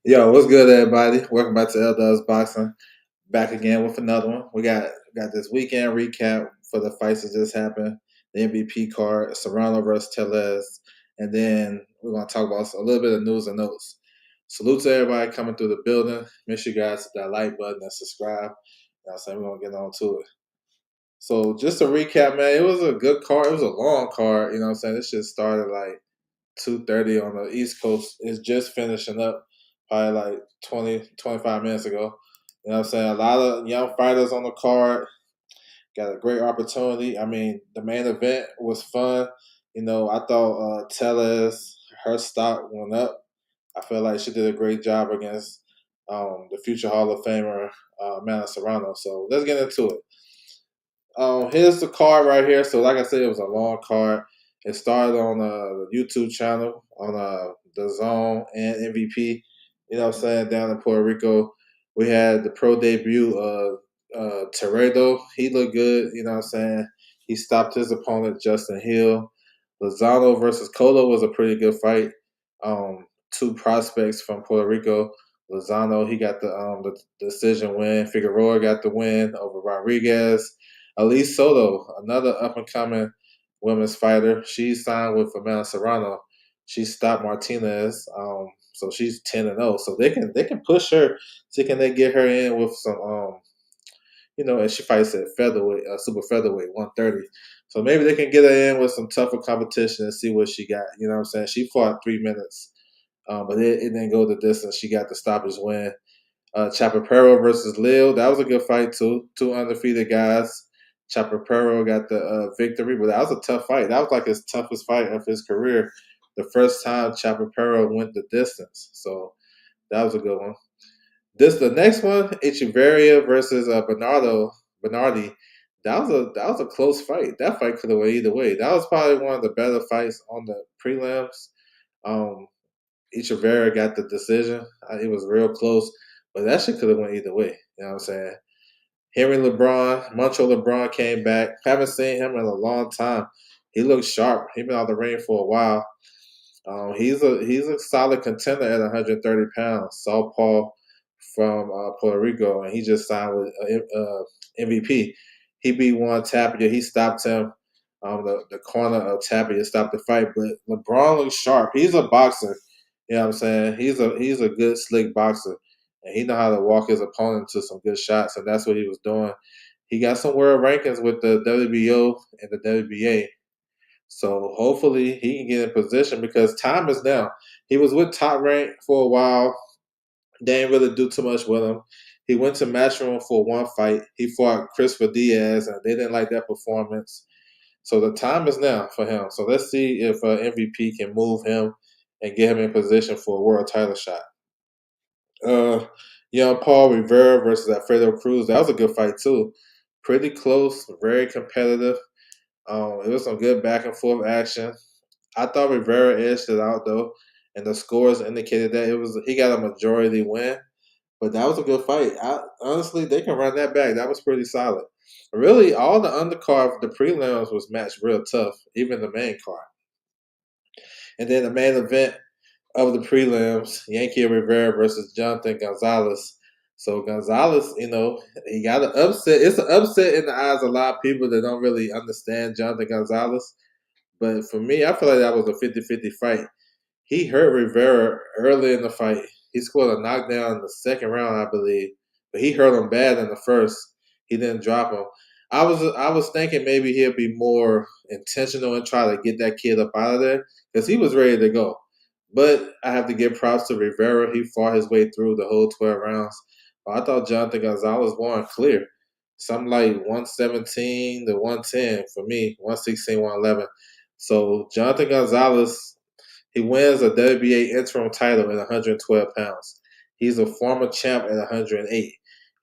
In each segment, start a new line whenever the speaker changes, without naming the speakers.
Yo, what's good, everybody? Welcome back to L Dubs Boxing. Back again with another one. We got this weekend recap for the fights that just happened. The MVP card, Serrano versus Tellez, and then we're gonna talk about a little bit of news and notes. Salute to everybody coming through the building. Make sure you guys hit that like button and subscribe. You know what I'm saying? We're gonna get on to it. So just to recap, man, it was a good card. It was a long card. You know what I'm saying? This shit started like 2:30 on the East Coast. It's just finishing up probably like 20, 25 minutes ago. You know what I'm saying? A lot of young fighters on the card. Got a great opportunity. I mean, the main event was fun. I thought Tellez, her stock went up. I feel like she did a great job against the future Hall of Famer, Amanda Serrano. So let's get into it. Here's the card right here. So, like I said, it was a long card. It started on the YouTube channel on the Zone and MVP. You know what I'm saying? Down in Puerto Rico, we had the pro debut of Teredo. He looked good. You know what I'm saying? He stopped his opponent, Justin Hill. Lozano versus Colo was a pretty good fight. Two prospects from Puerto Rico. Lozano, he got the decision win. Figueroa got the win over Rodriguez. Elise Soto, another up and coming women's fighter, she signed with Amanda Serrano. She stopped Martinez, so she's 10-0. So they can push her. See, can they get her in with some and she fights at featherweight, super featherweight, 130. So maybe they can get her in with some tougher competition and see what she got. You know what I'm saying? She fought 3 minutes, but it didn't go the distance. She got the stoppage win. Chaparro versus Lil. That was a good fight too. Two undefeated guys. Chaparro got the victory, but that was a tough fight. That was like his toughest fight of his career. The first time Chaparro went the distance. So that was a good one. The next one, Echeverria versus Bernardi. That was a close fight. That fight could have went either way. That was probably one of the better fights on the prelims. Um, Echeverria got the decision. It was real close, but that shit could have went either way. You know what I'm saying? Henry Moncho LeBron came back. Haven't seen him in a long time. He looks sharp. He been out the ring for a while. He's a solid contender at 130 pounds. Southpaw from Puerto Rico, and he just signed with MVP. He beat Juan Tapia. He stopped him. The corner of Tapia stopped the fight, but LeBron looks sharp. He's a boxer. You know what I'm saying? He's a good, slick boxer, and he know how to walk his opponent to some good shots, and that's what he was doing. He got some world rankings with the WBO and the WBA. So hopefully he can get in position because time is now. He was with Top Rank for a while. They didn't really do too much with him. He went to Matchroom for one fight. He fought Christopher Diaz, and they didn't like that performance. So the time is now for him. So let's see if MVP can move him and get him in position for a world title shot. Uh, Young Paul Rivera versus Alfredo Cruz. That was a good fight too. Pretty close, very competitive. It was some good back and forth action. I thought Rivera edged it out though, and the scores indicated that he got a majority win. But that was a good fight. Honestly, they can run that back. That was pretty solid. Really, all the undercard, the prelims was matched real tough, even the main card. And then the main event of the prelims, Yankee Rivera versus Jonathan Gonzalez. So Gonzalez, he got an upset. It's an upset in the eyes of a lot of people that don't really understand Jonathan Gonzalez. But for me, I feel like that was a 50-50 fight. He hurt Rivera early in the fight. He scored a knockdown in the second round, I believe. But he hurt him bad in the first. He didn't drop him. I was thinking maybe he'll be more intentional and try to get that kid up out of there because he was ready to go. But I have to give props to Rivera. He fought his way through the whole 12 rounds. But I thought Jonathan Gonzalez won clear. Something like 117 to 110 for me, 116, 111. So Jonathan Gonzalez, he wins a WBA interim title at 112 pounds. He's a former champ at 108.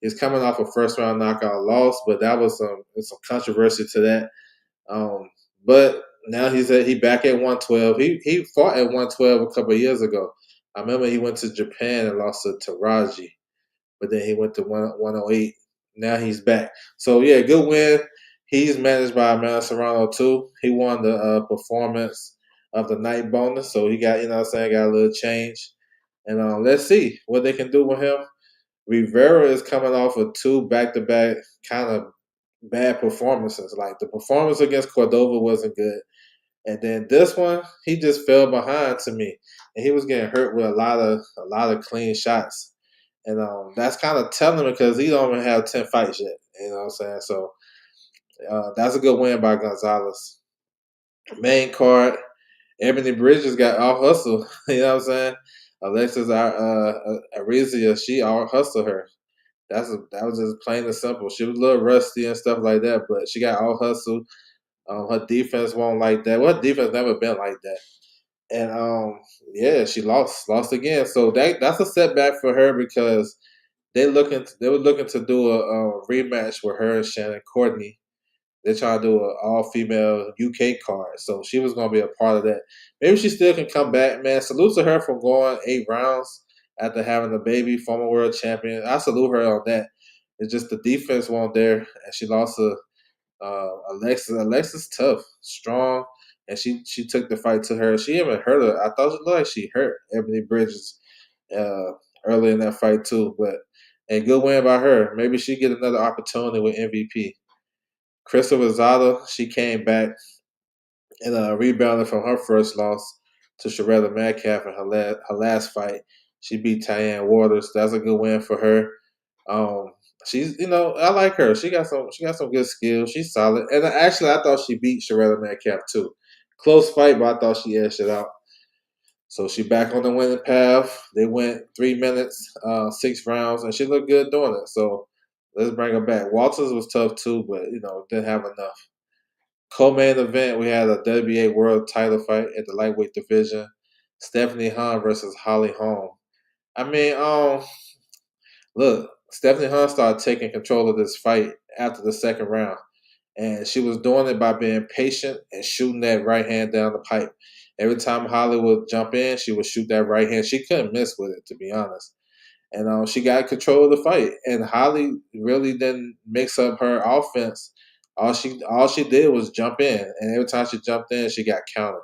He's coming off a first round knockout loss, but that was some controversy to that. But now he back at 112. He fought at 112 a couple of years ago. I remember he went to Japan and lost to Taraji, but then he went to 108. Now he's back. So yeah, good win. He's managed by Amanda Serrano too. He won the performance of the night bonus, so he got got a little change. And let's see what they can do with him. Rivera is coming off of two back-to-back kind of bad performances. Like the performance against Cordova wasn't good, and then this one he just fell behind to me, and he was getting hurt with a lot of clean shots, and that's kind of telling because he don't even have 10 fights yet. You know what I'm saying? So that's a good win by Gonzalez. Main card, Ebony Bridges got out hustle. You know what I'm saying? Alexis Arizia, she out hustled her. That was just plain and simple. She was a little rusty and stuff like that, but she got out hustled. Her defense won't like that. Well, her defense never been like that. And yeah, she lost again. So that's a setback for her because they were looking to do a rematch with her and Shannon Courtney. They're trying to do an all female UK card. So she was gonna be a part of that. Maybe she still can come back, man. Salute to her for going 8 rounds after having a baby, former world champion. I salute her on that. It's just the defense wasn't there, and she lost to Alexis. Alexis tough, strong, and she took the fight to her. She even hurt her. I thought it looked like she hurt Ebony Bridges uh, early in that fight too. But a good win by her. Maybe she get another opportunity with MVP. Crystal Rosado, she came back and rebounded from her first loss to Sharetta Metcalf in her last fight. She beat Tyann Waters. That's a good win for her. Um, she's I like her. She got some good skills. She's solid. And actually, I thought she beat Sharetta Metcalf too. Close fight, but I thought she edged it out. So she back on the winning path. They went 3 minutes, 6 rounds, and she looked good doing it. So let's bring her back. Walters was tough too, but didn't have enough. Co-main event, we had a WBA World Title fight at the lightweight division. Stephanie Han versus Holly Holm. I mean, look, Stephanie Han started taking control of this fight after the second round, and she was doing it by being patient and shooting that right hand down the pipe. Every time Holly would jump in, she would shoot that right hand. She couldn't miss with it, to be honest. And she got control of the fight. And Holly really didn't mix up her offense. All she did was jump in, and every time she jumped in, she got countered.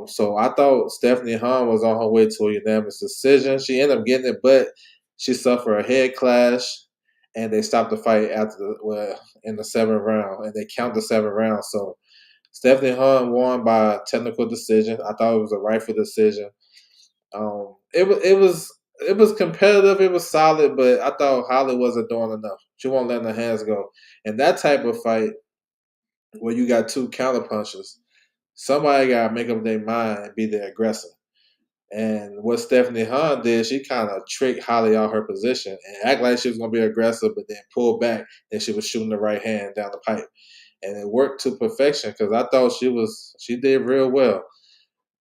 So I thought Stephanie Han was on her way to a unanimous decision. She ended up getting it, but she suffered a head clash, and they stopped the fight in the seventh round, and they count the 7 rounds. So Stephanie Han won by technical decision. I thought it was a rightful decision. It was competitive. It was solid, but I thought Holly wasn't doing enough. She won't letting her hands go. And that type of fight where you got two counter punches, somebody got to make up their mind and be the aggressor. And what Stephanie Han did, she kind of tricked Holly out her position and act like she was going to be aggressive, but then pull back and she was shooting the right hand down the pipe. And it worked to perfection because I thought she did real well.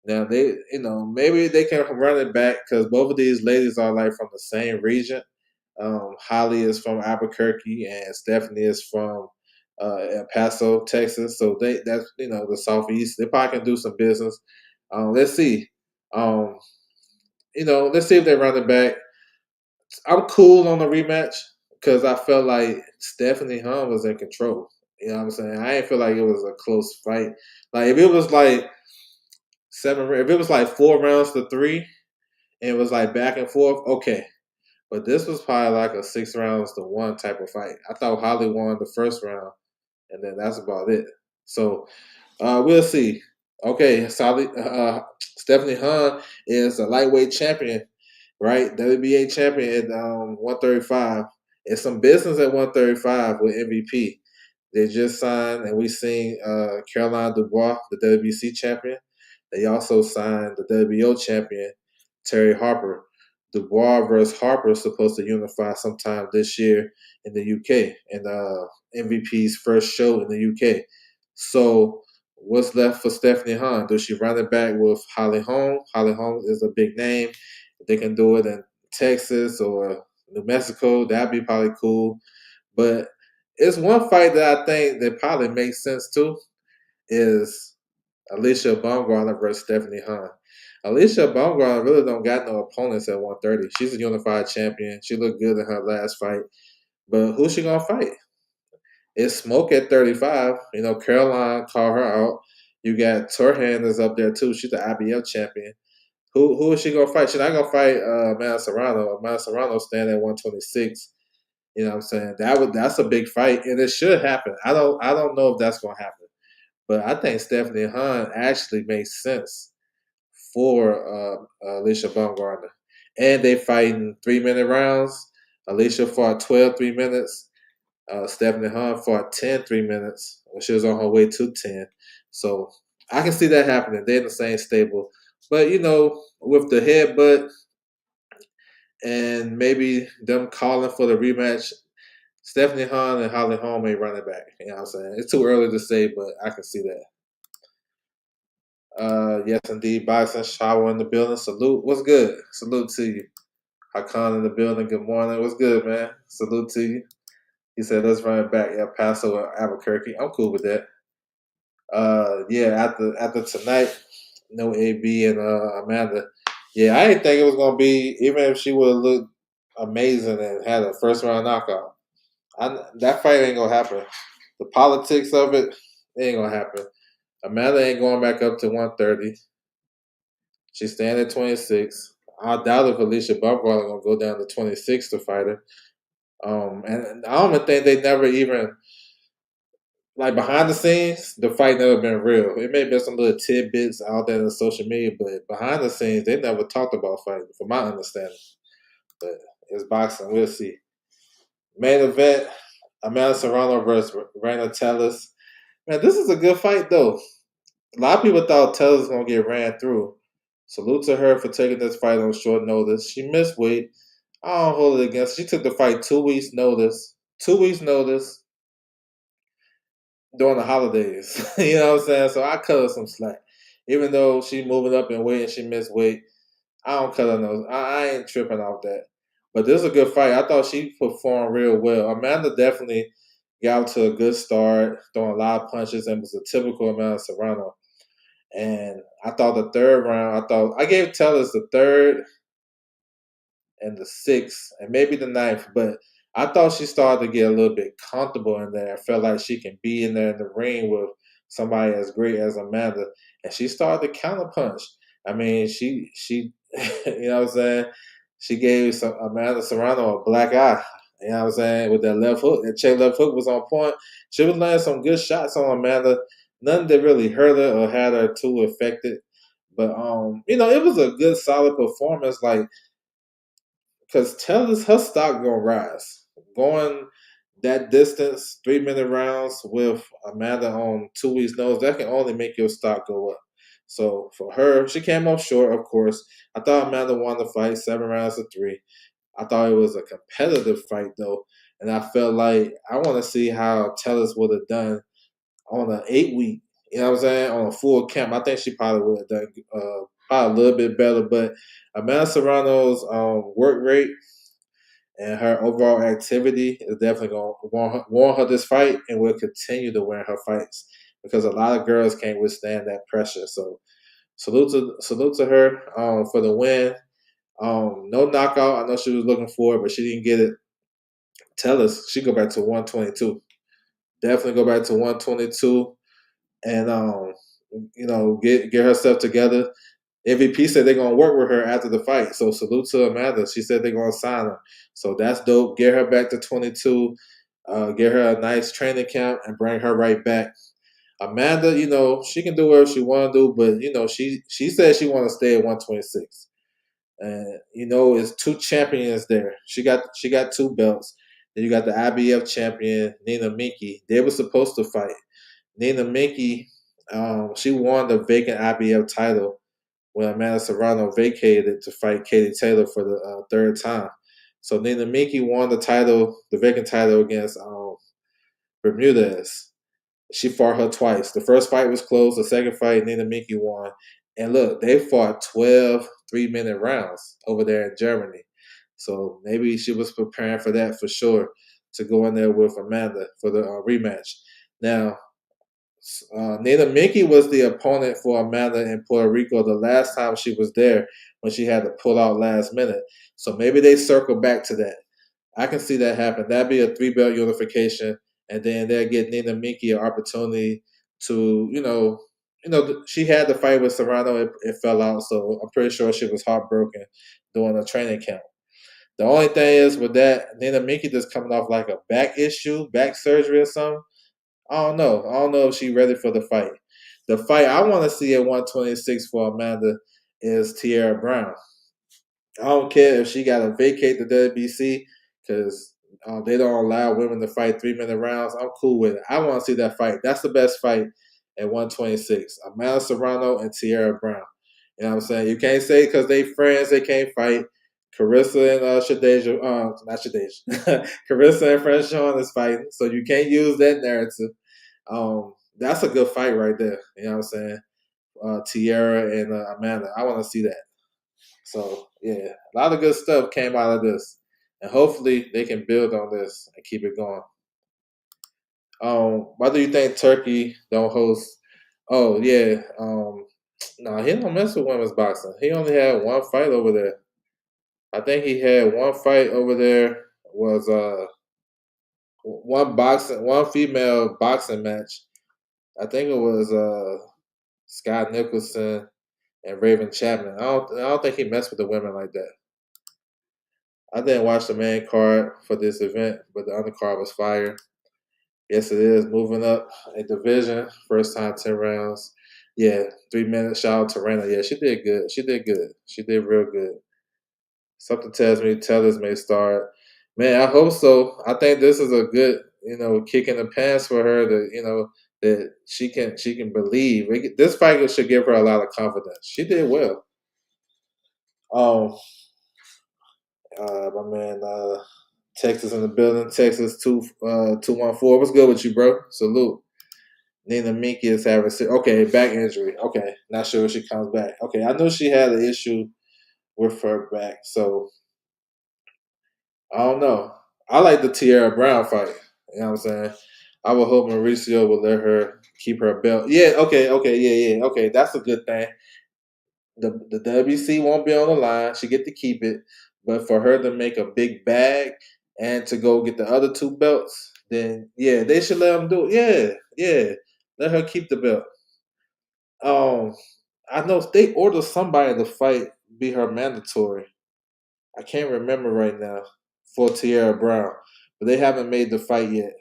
Now maybe they can run it back because both of these ladies are like from the same region. Holly is from Albuquerque and Stephanie is from El Paso, Texas. So that's the southeast. They probably can do some business. Let's see. Um, let's see if they run it back. I'm cool on the rematch because I felt like Stephanie Hunt was in control. You know what I'm saying? I didn't feel like it was a close fight. Like if it was like if it was like 4 rounds to 3 and it was like back and forth, okay. But this was probably like a 6 rounds to 1 type of fight. I thought Holly won the first round, and then that's about it. So we'll see. Okay, Stephanie Hunt is a lightweight champion, right? WBA champion at 135. It's some business at 135 with MVP. They just signed, and we seen Caroline Dubois, the WBC champion. They also signed the WBO champion, Terry Harper. Dubois versus Harper is supposed to unify sometime this year in the UK, and MVP's first show in the UK. So what's left for Stephanie Hahn? Does she run it back with Holly Holm? Holly Holm is a big name. If they can do it in Texas or New Mexico, that'd be probably cool. But it's one fight that I think that probably makes sense too is Alicia Baumgartner versus Stephanie Hahn. Alicia Baumgartner really don't got no opponents at 130. She's a unified champion. She looked good in her last fight. But who's she gonna fight? It's Smoke at 35. Caroline called her out. You got Turhan is up there too. She's the IBF champion. Who is she gonna fight? She's not gonna fight Amanda Serrano. Amanda Serrano stand at 126. You know what I'm saying? That's a big fight, and it should happen. I don't know if that's gonna happen, but I think Stephanie Hunt actually makes sense for Alicia Baumgartner. And they fighting 3 minute rounds. Alicia fought 12 3 minutes. Stephanie Hunt fought 10 3 minutes. She was on her way to 10. So I can see that happening. They're in the same stable. But, with the headbutt and maybe them calling for the rematch, Stephanie Hunt and Holly Holm may run it back. You know what I'm saying? It's too early to say, but I can see that. Yes, indeed. Boxing shower in the building. Salute. What's good? Salute to you. Hakan in the building. Good morning. What's good, man? Salute to you. He said, let's run it back. El Paso or Albuquerque. I'm cool with that. Yeah, after tonight, no AB and Amanda. Yeah, I didn't think it was gonna be, even if she would have looked amazing and had a first round knockout. That fight ain't gonna happen. The politics of it ain't gonna happen. Amanda ain't going back up to 130. She's staying at 26. I doubt if Alicia Baumgartner gonna go down to 26 to fight her. And I don't even think they never even, like, behind the scenes, the fight never been real. It may have been some little tidbits out there in social media, but behind the scenes, they never talked about fighting, from my understanding. But it's boxing. We'll see. Main event: Amanda Serrano versus Raina Tellis. Man, this is a good fight though. A lot of people thought Tellis was gonna get ran through. Salute to her for taking this fight on short notice. She missed weight. I don't hold it against her. She took the fight 2 weeks notice. 2 weeks notice during the holidays. You know what I'm saying? So I cut her some slack. Even though she moving up in weight and she missed weight, I don't cut her nose. I ain't tripping off that. But this is a good fight. I thought she performed real well. Amanda definitely got to a good start, throwing a lot of punches, and was a typical Amanda Serrano. And I thought the third round, I gave Tellers the third and the sixth and maybe the ninth, but I thought she started to get a little bit comfortable in there. I felt like she can be in there in the ring with somebody as great as Amanda, and she started to counterpunch. I mean, she, you know what I'm saying? She gave Amanda Serrano a black eye. You know what I'm saying? With that left hook, that check left hook was on point. She was landing some good shots on Amanda. None that really hurt her or had her too affected. But it was a good, solid performance. Like, because tell us her stock gonna rise. Going that distance, 3 minute rounds with Amanda on 2 weeks notice, that can only make your stock go up. So for her, she came up short, of course. I thought Amanda won the fight 7 rounds to 3. I thought it was a competitive fight though, and I felt like I want to see how Tellus would have done on an 8 week. You know what I'm saying? On a full camp, I think she probably would have done probably a little bit better. But Amanda Serrano's work rate and her overall activity is definitely going to warn her this fight, and will continue to win her fights because a lot of girls can't withstand that pressure. So salute to her for the win. No knockout. I know she was looking for it, but she didn't get it. Tell us she go back to 122. Definitely go back to 122, and get herself together. MVP said they're gonna work with her after the fight. So salute to Amanda. She said they're gonna sign her. So that's dope. Get her back to 22. Get her a nice training camp and bring her right back. Amanda, she can do whatever she want to do, but she said she want to stay at 126. And it's two champions there. She got 2 belts. Then you got the IBF champion Nina Minky. They were supposed to fight. Nina Minky, she won the vacant IBF title when Amanda Serrano vacated to fight Katie Taylor for the third time. So Nina Minky won the vacant title against Bermudez. She fought her twice. The first fight was close. The second fight, Nina Minky won. And look, they fought 12 3 minute rounds over there in Germany. So maybe she was preparing for that for sure, to go in there with Amanda for the rematch. Now, Nina Minky was the opponent for Amanda in Puerto Rico the last time she was there, when she had to pull out last minute. So maybe they circle back to that. I can see that happen. That'd be a 3 belt unification, and then they'll get Nina Minky an opportunity to, she had the fight with Serrano. It fell out, so I'm pretty sure she was heartbroken during the training camp. The only thing is with that, Nina Minky just coming off like a back issue, back surgery or something. I don't know. I don't know if she's ready for the fight. The fight I want to see at 126 for Amanda is Tierra Brown. I don't care if she got to vacate the WBC because they don't allow women to fight 3 minute rounds. I'm cool with it. I want to see that fight. That's the best fight at 126. Amanda Serrano and Tierra Brown. You know what I'm saying? You can't say because they friends they can't fight. Carissa and Shadeja, not Shadeja, Carissa and French Sean is fighting, so you can't use that narrative. That's a good fight right there. You know what I'm saying? Tierra and Amanda. I want to see that. So yeah, a lot of good stuff came out of this, and hopefully they can build on this and keep it going. Why do you think Turkey don't host? Oh yeah, no, he don't mess with women's boxing. He only had one fight over there. I think he had one fight over there. Was one female boxing match. I think it was Scott Nicholson and Raven Chapman. I don't think he messed with the women like that. I didn't watch the main card for this event, but the undercard was fire. Yes, it is moving up a division. First time 10 rounds. Yeah, 3 minutes. Shout out to Rena. Yeah, she did good. She did good. She did real good. Something tells me Tellers may start. Man, I hope so. I think this is a good, kick in the pants for her to, that she can believe. This fight should give her a lot of confidence. She did well. Um, my man, Texas in the building. Texas 214. What's good with you, bro? Salute. Nina Minky is having okay back injury. Okay, not sure if she comes back. Okay, I know she had an issue with her back, so I don't know. I like the Tierra Brown fight. You know what I'm saying? I would hope Mauricio would let her keep her belt. Yeah, okay, yeah. Okay, that's a good thing. The WC won't be on the line. She get to keep it, but for her to make a big bag and to go get the other two belts, then yeah, they should let them do it. Yeah, let her keep the belt. Um, I know they ordered somebody to fight be her mandatory. I can't remember right now for Tierra Brown, but they haven't made the fight yet.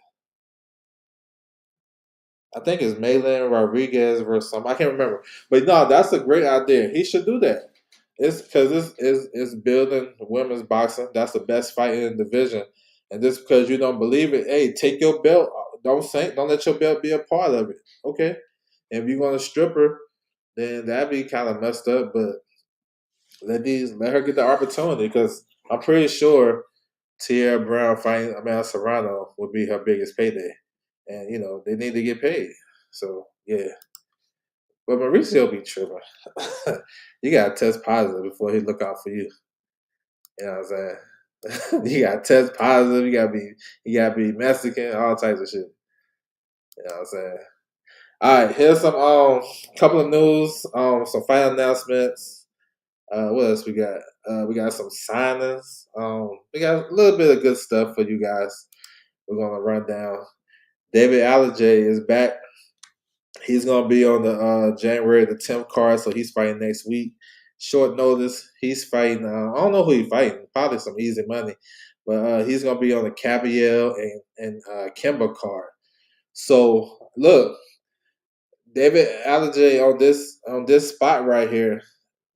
I think it's Malin Rodriguez or something. I can't remember, but no, that's a great idea. He should do that. It's because it's building women's boxing. That's the best fight in the division, and just because you don't believe it, hey, take your belt. Don't let your belt be a part of it. Okay, and if you're gonna strip her, then that'd be kind of messed up. But let her get the opportunity because I'm pretty sure Tierra Brown fighting Amanda Serrano would be her biggest payday, and they need to get paid. So yeah, but Mauricio be tripping. You gotta test positive before he look out for you. You know what I'm saying? You gotta test positive. You gotta be Mexican, all types of shit. You know what I'm saying? All right, here's some couple of news, some final announcements. What else we got? We got some signings. We got a little bit of good stuff for you guys. We're gonna run down. David Allijay is back. He's gonna be on the January the 10th card, so he's fighting next week. Short notice. He's fighting. I don't know who he's fighting. Probably some easy money, but he's gonna be on the Cabiel and Kimba card. So look, David Allijay on this spot right here.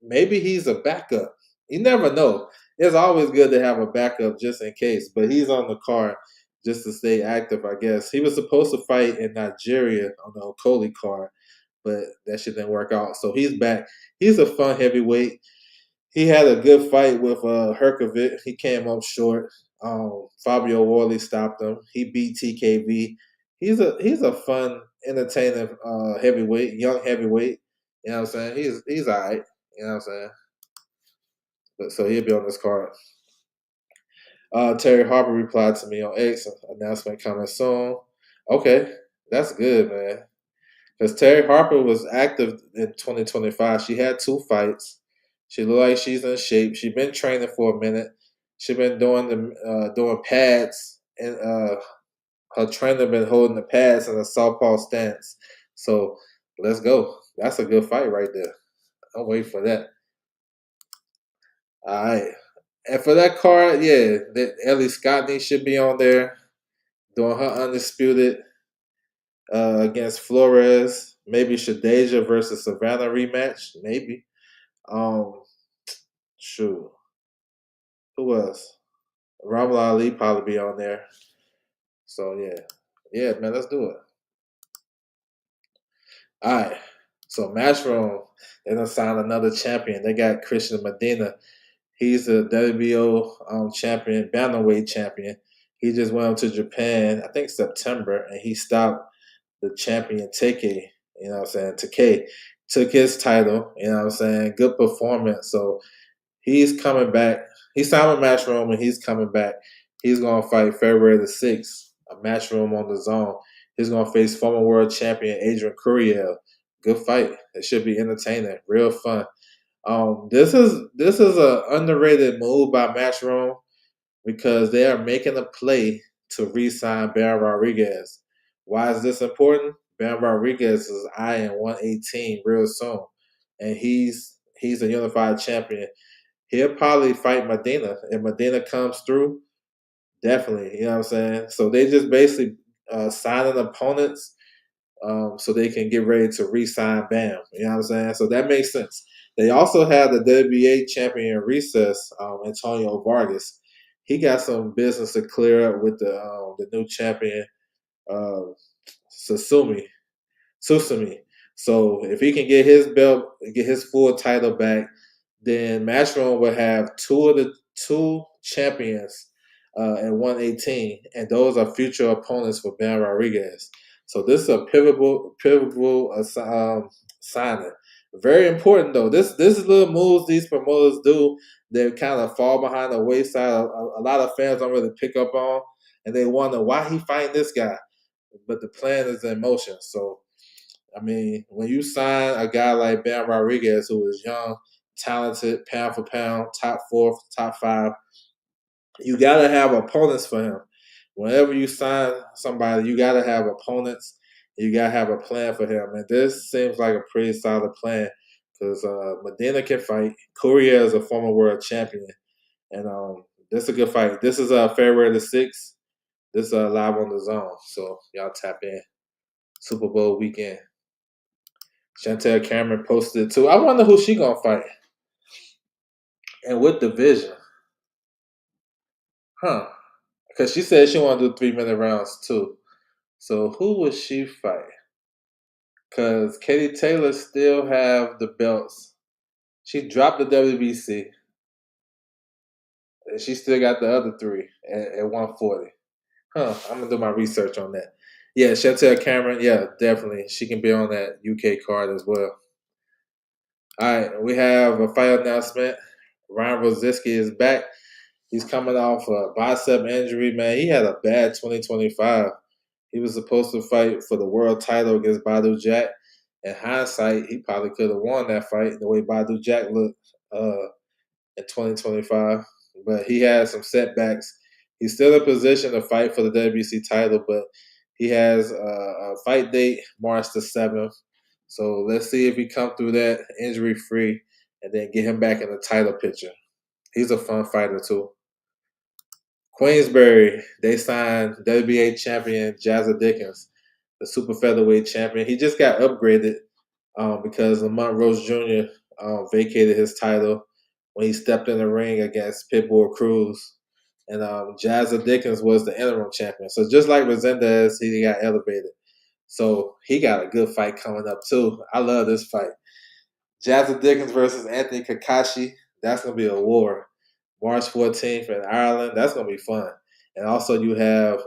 Maybe he's a backup. You never know. It's always good to have a backup just in case. But he's on the card just to stay active, I guess. He was supposed to fight in Nigeria on the Okoli card, but that shit didn't work out. So he's back. He's a fun heavyweight. He had a good fight with Herkovic. He came up short. Fabio Worley stopped him. He beat TKV. He's a fun, entertaining heavyweight, young heavyweight. You know what I'm saying? He's all right. You know what I'm saying? But so he'll be on this card. Terry Harper replied to me on X. Announcement coming soon. Okay, that's good, man. Because Terry Harper was active in 2025. She had 2 fights. She looked like she's in shape. She's been training for a minute. She's been doing pads, and her trainer been holding the pads in a southpaw stance. So let's go. That's a good fight right there. I'm waiting for that. All right. And for that card, yeah, that Ellie Scotney should be on there doing her undisputed against Flores. Maybe Shadeja versus Savannah rematch. Maybe. Um, shoot. Who else? Ramla Ali probably be on there. So yeah, man, let's do it. All right. So Matchroom, they done signed another champion. They got Christian Medina. He's the WBO champion, bantamweight champion. He just went up to Japan, I think September, and he stopped the champion Takei. You know what I'm saying? Takei took his title. You know what I'm saying? Good performance. So he's coming back. He signed with Matchroom, and he's coming back. He's gonna fight February the 6th. A Matchroom on the zone. He's gonna face former world champion Adrian Curiel. Good fight. It should be entertaining, real fun. This is a underrated move by Matchroom because they are making a play to re-sign Baron Rodriguez. Why is this important? Baron Rodriguez is eyeing 118 real soon, and he's a unified champion. He'll probably fight Medina. If Medina comes through, definitely. You know what I'm saying? So they just basically signing opponents so they can get ready to re-sign Bam. You know what I'm saying? So that makes sense. They also have the WBA champion in recess, Antonio Vargas. He got some business to clear up with the new champion, uh, Susumi. Susumi. So if he can get his belt, get his full title back, then Matchroom will have two champions at 118, and those are future opponents for Ben Rodriguez. So this is a pivotal signing. Very important though. This is little moves these promoters do that kind of fall behind the wayside. A lot of fans don't really pick up on, and they wonder why he fighting this guy. But the plan is in motion. So I mean, when you sign a guy like Ben Rodriguez, who is young, talented, pound for pound, top four, top five, you got to have opponents for him. Whenever you sign somebody, you got to have opponents. You got to have a plan for him. And this seems like a pretty solid plan because Medina can fight. Courier is a former world champion. And this is a good fight. This is February the 6th. This is live on the zone. So y'all tap in. Super Bowl weekend. Chantel Cameron posted it too. I wonder who she gonna fight and what division, huh? Because she said she want to do 3-minute rounds too. So who would she fight? Because Katie Taylor still have the belts. She dropped the WBC, and she still got the other three at 140. Huh? I'm gonna do my research on that. Yeah, Chantel Cameron. Yeah, definitely. She can be on that UK card as well. All right, we have a fight announcement. Ryan Rositzky is back. He's coming off a bicep injury, man. He had a bad 2025. He was supposed to fight for the world title against Badu Jack. In hindsight, he probably could have won that fight the way Badu Jack looked in 2025. But he had some setbacks. He's still in position to fight for the WBC title, but he has a fight date March the 7th. So let's see if he comes through that injury free and then get him back in the title picture. He's a fun fighter too. Queensberry, they signed WBA champion Jazza Dickens, the super featherweight champion. He just got upgraded because Lamont Rose Jr. Vacated his title when he stepped in the ring against Pitbull Cruz. And Jazza Dickens was the interim champion. So just like Resendez, he got elevated. So he got a good fight coming up too. I love this fight. Jazza Dickens versus Anthony Kakashi. That's going to be a war. March 14th in Ireland. That's going to be fun. And also you have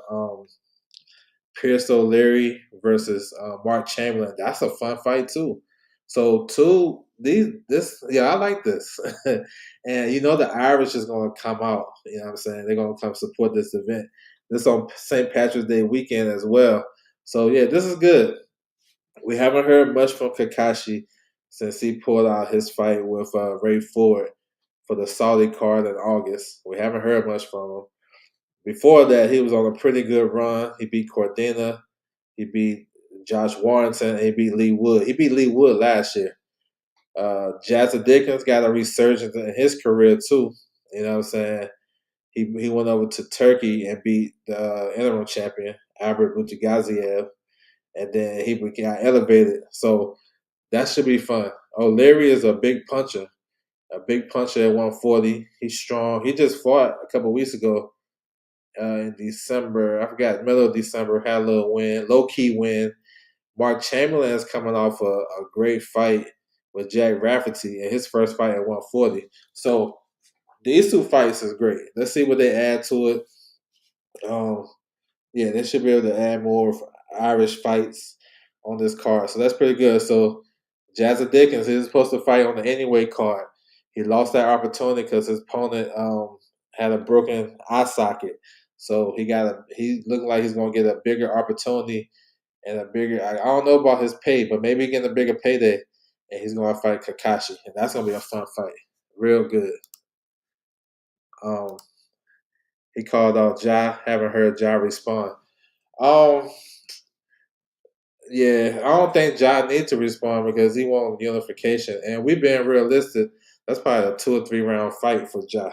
Pierce O'Leary versus Mark Chamberlain. That's a fun fight too. So I like this. And you know the Irish is going to come out. You know what I'm saying? They're going to come support this event. This on St. Patrick's Day weekend as well. So yeah, this is good. We haven't heard much from Kakashi since he pulled out his fight with Ray Ford for the Saudi card in August. We haven't heard much from him. Before that, he was on a pretty good run. He beat Cordina. He beat Josh Warrington, and he beat Lee Wood. He beat Lee Wood last year. Jazza Dickens got a resurgence in his career too. You know what I'm saying? He went over to Turkey and beat the interim champion Albert Butagaziev, and then he got elevated. So that should be fun. O'Leary is a big puncher at 140. He's strong. He just fought a couple weeks ago in December. I forgot, middle of December, had a little win, low key win. Mark Chamberlain is coming off a great fight with Jack Rafferty in his first fight at 140. So these two fights is great. Let's see what they add to it. Um, yeah, they should be able to add more Irish fights on this card. So that's pretty good. So Jazza Dickens is supposed to fight on the anyway card. He lost that opportunity because his opponent had a broken eye socket. So he looked like he's gonna get a bigger opportunity and a bigger. I don't know about his pay, but maybe getting a bigger payday, and he's gonna fight Kakashi, and that's gonna be a fun fight, real good. Um, he called out Ja. Haven't heard Ja respond. Um, yeah, I don't think Ja needs to respond because he wants unification, and we've been realistic. That's probably a 2 or 3 round fight for Ja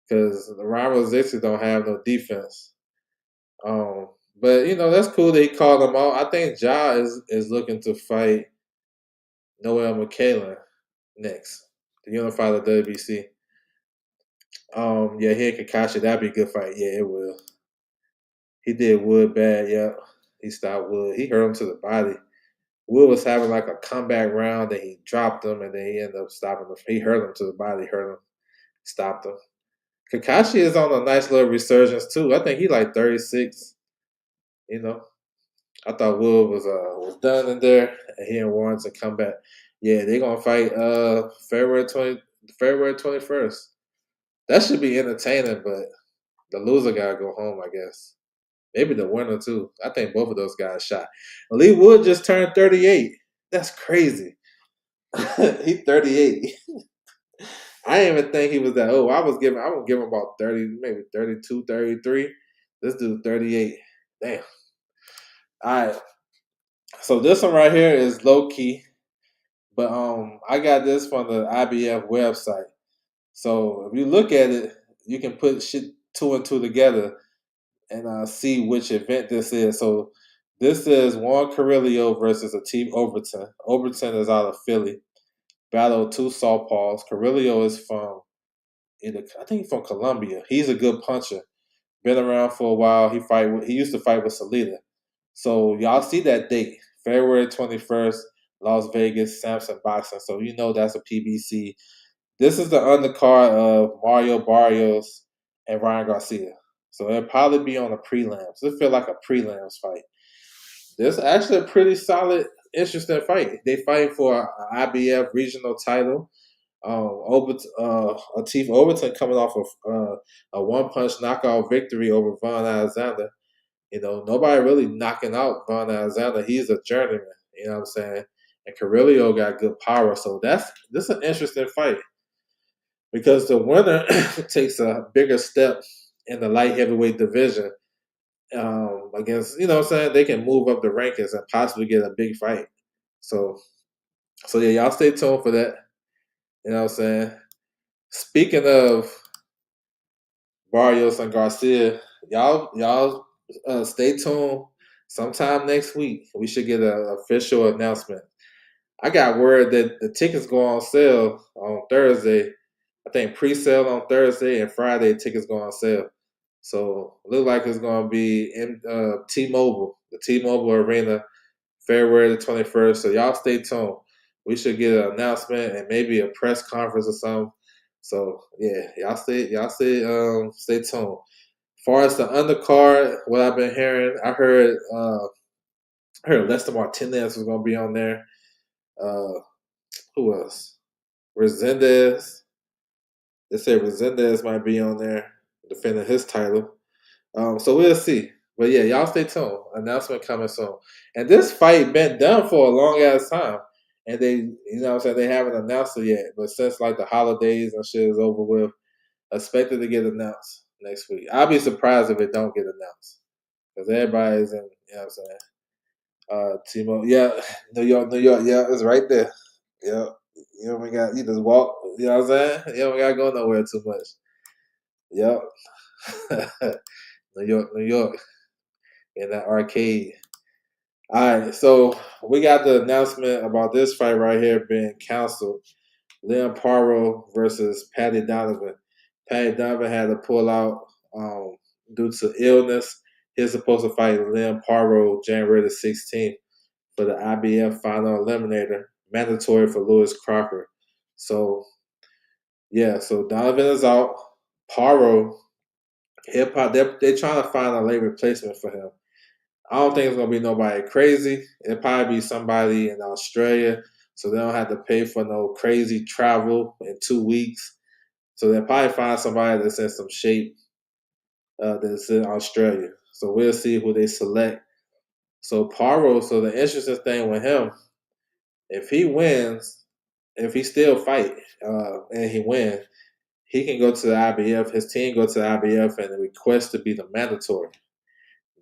because the Ramos Zixi don't have no defense. But that's cool that he called him out. I think Ja is looking to fight Noel McKaylen next to unify the WBC. Yeah, he and Kakashi, that'd be a good fight. Yeah, it will. He did Wood bad. Yep, he stopped Wood. He hurt him to the body. Wood was having like a comeback round, and he dropped him, and then he ended up stopping him. He hurt him to the body, hurt him, stopped him. Kakashi is on a nice little resurgence too. I think he like 36. You know, I thought Wood was done in there, and he and Warren's a comeback. Yeah, they're gonna fight February 21st. That should be entertaining, but the loser gotta go home, I guess. Maybe the winner too. I think both of those guys shot. Lee Wood just turned 38. That's crazy. He's 38. I didn't even think he was that old. I would give him about 30, maybe 32, 33. This dude 38. Damn. All right. So this one right here is low key, but I got this from the IBF website. So if you look at it, you can put shit two and two together and see which event this is. So this is Juan Carrillo versus Ateem Overton. Overton is out of Philly. Battle of two southpaws. Carrillo is from I think he's from Colombia. He's a good puncher. Been around for a while. He used to fight with Salida. So y'all see that date, February 21st, Las Vegas, Samson Boxing. So that's a PBC. This is the undercard of Mario Barrios and Ryan Garcia. So it'll probably be on a prelims. It feel like a prelims fight. This is actually a pretty solid, interesting fight. They fighting for an IBF regional title. Ateef Overton coming off of a one-punch knockout victory over Von Alexander. Nobody really knocking out Von Alexander. He's a journeyman. You know what I'm saying? And Carrillo got good power. So this is an interesting fight because the winner takes a bigger step in the light heavyweight division against, what I'm saying, they can move up the rankings and possibly get a big fight. So yeah, y'all stay tuned for that. You know what I'm saying? Speaking of Barrios and Garcia, y'all stay tuned. Sometime next week, we should get an official announcement. I got word that the tickets go on sale on Thursday. I think pre-sale on Thursday and Friday tickets go on sale. So it look like it's going to be in T-Mobile, the T-Mobile Arena, February the 21st. So y'all stay tuned. We should get an announcement and maybe a press conference or something. So yeah, stay tuned. As far as the undercard, what I've been hearing, I heard Lester Martinez was going to be on there. Who else? Resendez. They said Resendez might be on there defending his title. So we'll see. But yeah, y'all stay tuned. Announcement coming soon. And this fight been done for a long ass time. And they, they haven't announced it yet. But since like the holidays and shit is over with, expected to get announced next week. I'll be surprised if it don't get announced. Because everybody's in, you know what I'm saying? Timo, yeah, New York, yeah, it's right there. Yeah, you don't got you just walk. You know what I'm saying? You don't gotta go nowhere too much. Yep, New York, in that arcade. All right, so we got the announcement about this fight right here being canceled. Liam Paro versus Patty Donovan. Patty Donovan had to pull out due to illness. He's supposed to fight Liam Paro January the 16th for the IBF final eliminator, mandatory for Lewis Crocker. So yeah, so Donovan is out. Paro, hip hop, they're trying to find a late replacement for him. I don't think it's gonna be nobody crazy. It'll probably be somebody in Australia, so they don't have to pay for no crazy travel in 2 weeks. So they'll probably find somebody that's in some shape that's in Australia. So we'll see who they select. So Paro, so the interesting thing with him, if he wins, if he still fight and he wins, he can go to the IBF. His team go to the IBF and request to be the mandatory.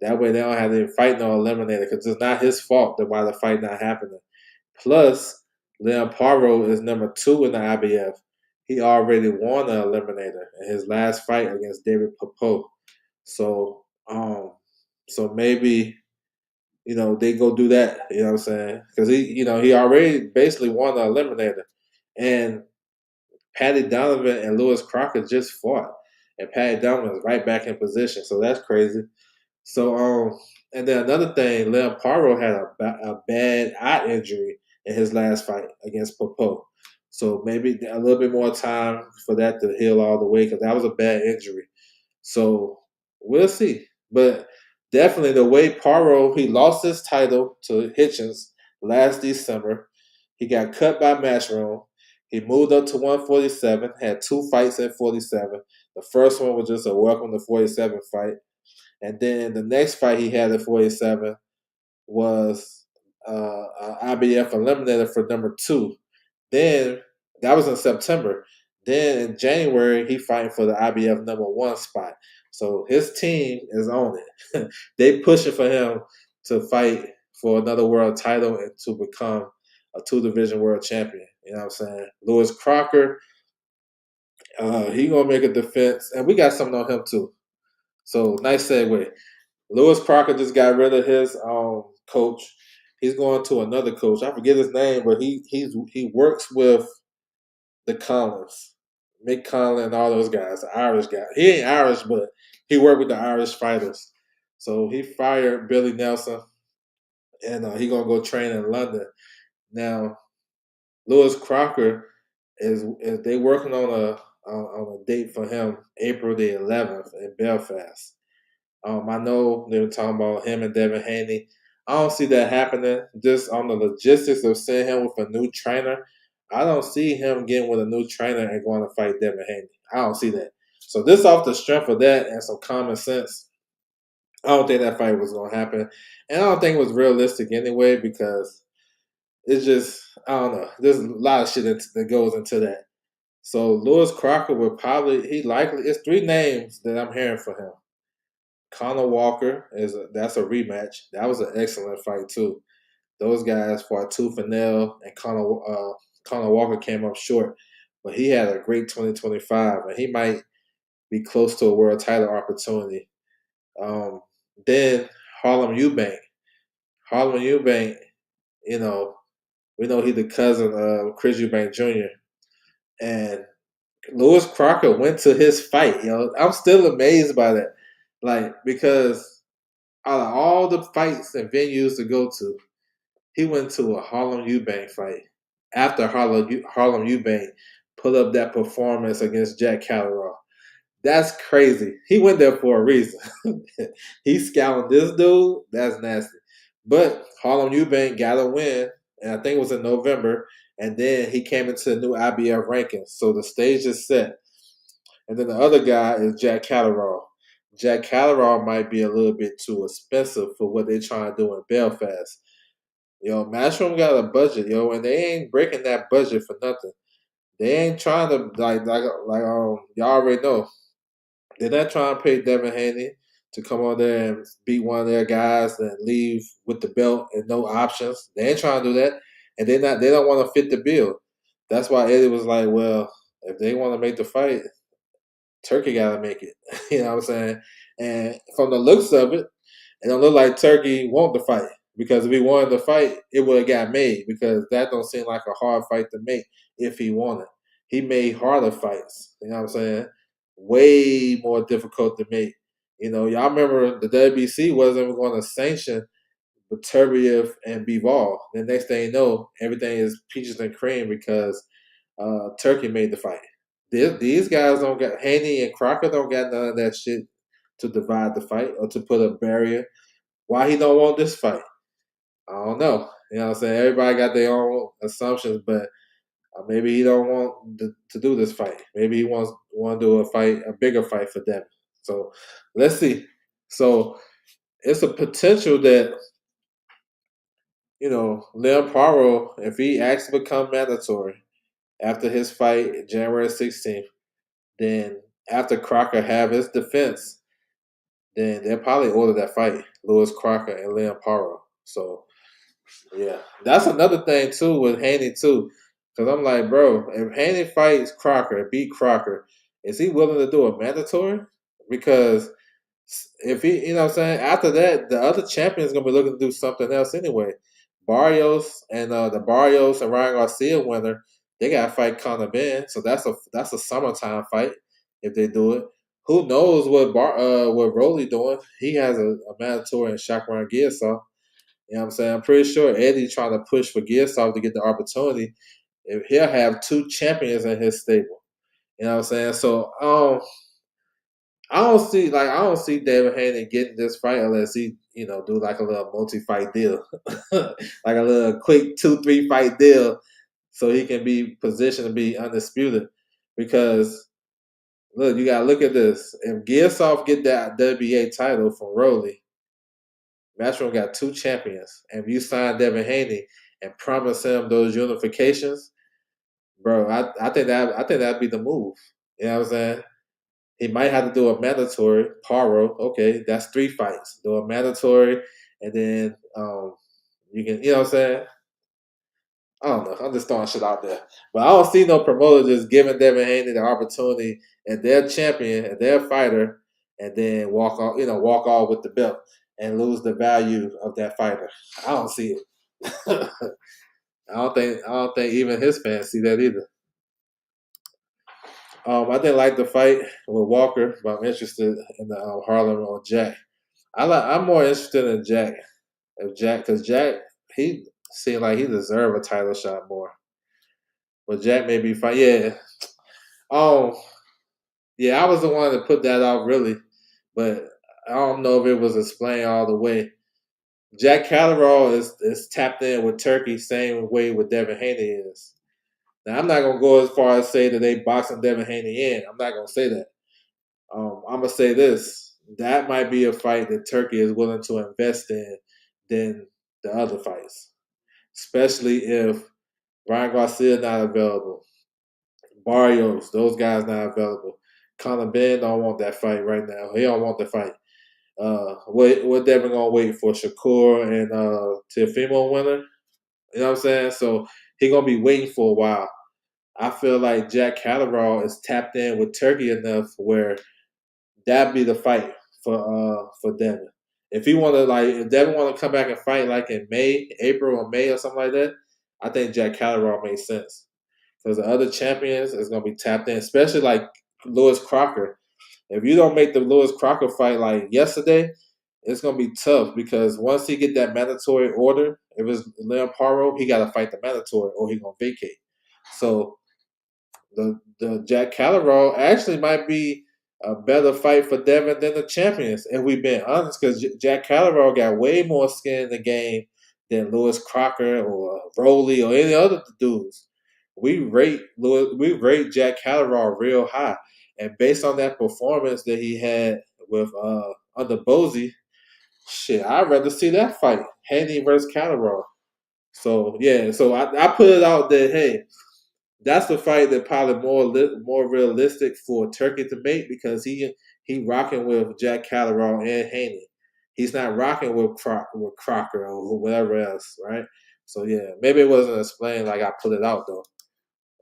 That way they don't have to fight no eliminator because it's not his fault that why the fight not happening. Plus, Leon Paro is number 2 in the IBF. He already won the eliminator in his last fight against David Popo. So, so maybe they go do that. You know what I'm saying? Because he already basically won the eliminator, and Patty Donovan and Lewis Crocker just fought, and Patty Donovan is right back in position. So that's crazy. So, and then another thing, Leon Paro had a bad eye injury in his last fight against Popo. So maybe a little bit more time for that to heal all the way because that was a bad injury. So we'll see. But definitely the way Paro, he lost his title to Hitchens last December. He got cut by Matchroom. He moved up to 147, had 2 fights at 47. The first one was just a welcome to 47 fight. And then the next fight he had at 47 was IBF eliminator for number 2. Then that was in September. Then in January he fighting for the IBF number 1 spot. So his team is on it. They pushing for him to fight for another world title and to become a 2 division world champion. You know what I'm saying? Lewis Crocker, he gonna make a defense, and we got something on him too. So nice segue. Lewis Crocker just got rid of his coach. He's going to another coach. I forget his name, but he works with the Collins, Mick Conlon, and all those guys. The Irish guy. He ain't Irish, but he worked with the Irish fighters. So he fired Billy Nelson, and he gonna go train in London. Now, Lewis Crocker is they working on a date for him, April the 11th in Belfast. I know they were talking about him and Devin Haney. I don't see that happening. Just on the logistics of seeing him with a new trainer, I don't see him getting with a new trainer and going to fight Devin Haney. I don't see that. So this off the strength of that and some common sense, I don't think that fight was going to happen. And I don't think it was realistic anyway because it's just, I don't know. There's a lot of shit that goes into that. So Lewis Crocker would probably, it's 3 names that I'm hearing for him. Connor Walker that's a rematch. That was an excellent fight too. Those guys fought tooth and nail, and Connor Walker came up short, but he had a great 2025, and he might be close to a world title opportunity. Then Harlem Eubank. Harlem Eubank, you know, we know he's the cousin of Chris Eubank Jr. And Lewis Crocker went to his fight. I'm still amazed by that, like because out of all the fights and venues to go to, he went to a Harlem Eubank fight after Harlem Eubank put up that performance against Jack Catterall. That's crazy. He went there for a reason. He scouting this dude. That's nasty. But Harlem Eubank got a win, and I think it was in November. And then he came into the new IBF rankings. So the stage is set. And then the other guy is Jack Catterall. Jack Catterall might be a little bit too expensive for what they're trying to do in Belfast. Matchroom got a budget, and they ain't breaking that budget for nothing. They ain't trying to like y'all already know. They're not trying to pay Devin Haney. to come on there and beat one of their guys and leave with the belt and no options. They ain't trying to do that, and they don't want to fit the bill. That's why Eddie was like, well, if they want to make the fight, Turkey got to make it. You know what I'm saying? And from the looks of it, it don't look like Turkey want the fight, because if he wanted the fight, it would have got made, because that don't seem like a hard fight to make if he wanted. He made harder fights. You know what I'm saying? Way more difficult to make. You know, y'all remember the WBC wasn't even going to sanction Beterbiev and Bivol. The next thing you know, everything is peaches and cream because Turkey made the fight. These guys don't got Haney and Crocker don't got none of that shit to divide the fight or to put a barrier. Why he don't want this fight? I don't know. You know what I'm saying? Everybody got their own assumptions, but maybe he don't want to do this fight. Maybe he want to do a bigger fight for them. So let's see. So it's a potential that, you know, Leon Paro, if he actually become mandatory after his fight January 16th, then after Crocker have his defense, then they'll probably order that fight, Lewis Crocker and Leon Paro. So yeah, that's another thing too with Haney too, because I'm like, bro, if Haney fights Crocker, beat Crocker, is he willing to do a mandatory? Because if he, you know what I'm saying, after that, the other champion is gonna be looking to do something else anyway. Barrios and the Barrios and Ryan Garcia winner, they got to fight Conor Ben, so that's a summertime fight if they do it. Who knows what Rolly doing? He has a mandatory in Shakran Giasov. You know what I'm saying? I'm pretty sure Eddie trying to push for Giasov to get the opportunity. If he'll have two champions in his stable. You know what I'm saying? So I don't see David Haney getting this fight unless he, you know, do like a little multi-fight deal. Like a little quick 2-3 fight deal so he can be positioned to be undisputed. Because look, you gotta look at this. If Giasov get that WBA title from Rolly, Matchroom got two champions. And if you sign Devin Haney and promise him those unifications, bro, I think that'd be the move. You know what I'm saying? He might have to do a mandatory. Paro, okay, that's 3 fights. Do a mandatory, and then you can, you know what I'm saying? I don't know. I'm just throwing shit out there. But I don't see no promoter just giving Devin Haney the opportunity and their champion and their fighter, and then walk off with the belt and lose the value of that fighter. I don't see it. I don't think even his fans see that either. I didn't like the fight with Walker, but I'm interested in the Harlem on Jack. I'm more interested in Jack. If Jack, because Jack, he seemed like he deserved a title shot more. But Jack may be fine. Yeah. Um. Yeah, I was the one that put that out really, but I don't know if it was explained all the way. Jack Catterall is tapped in with Turkey, same way with Devin Haney is. Now I'm not gonna go as far as say that they boxing Devin Haney in. I'm not gonna say that. I'm gonna say this: that might be a fight that Turkey is willing to invest in than the other fights, especially if Ryan Garcia not available, Barrios, those guys not available. Conor Ben don't want that fight right now. He don't want the fight. What Devin gonna wait for Shakur and Teofimo winner? You know what I'm saying? So he gonna be waiting for a while. I feel like Jack Catterall is tapped in with Turkey enough where that'd be the fight for Devin. If he want to if Devin want to come back and fight like in April or May or something like that, I think Jack Catterall makes sense because the other champions is gonna be tapped in, especially like Lewis Crocker. If you don't make the Lewis Crocker fight like yesterday, it's gonna be tough because once he get that mandatory order, if it's Leon Paro, he got to fight the mandatory or he gonna vacate. So the Jack Catterall actually might be a better fight for Devin than the champions, if we've been honest, because Jack Catterall got way more skin in the game than Lewis Crocker or Roley or any other dudes. We rate Jack Catterall real high, and based on that performance that he had with under Bozy, shit, I'd rather see that fight, Haney versus Catterall. So yeah, so I put it out there. Hey, that's the fight that probably more realistic for Turkey to make because he rocking with Jack Catterall and Haney. He's not rocking with Crocker or whatever else, right? So yeah, maybe it wasn't explained like I put it out though.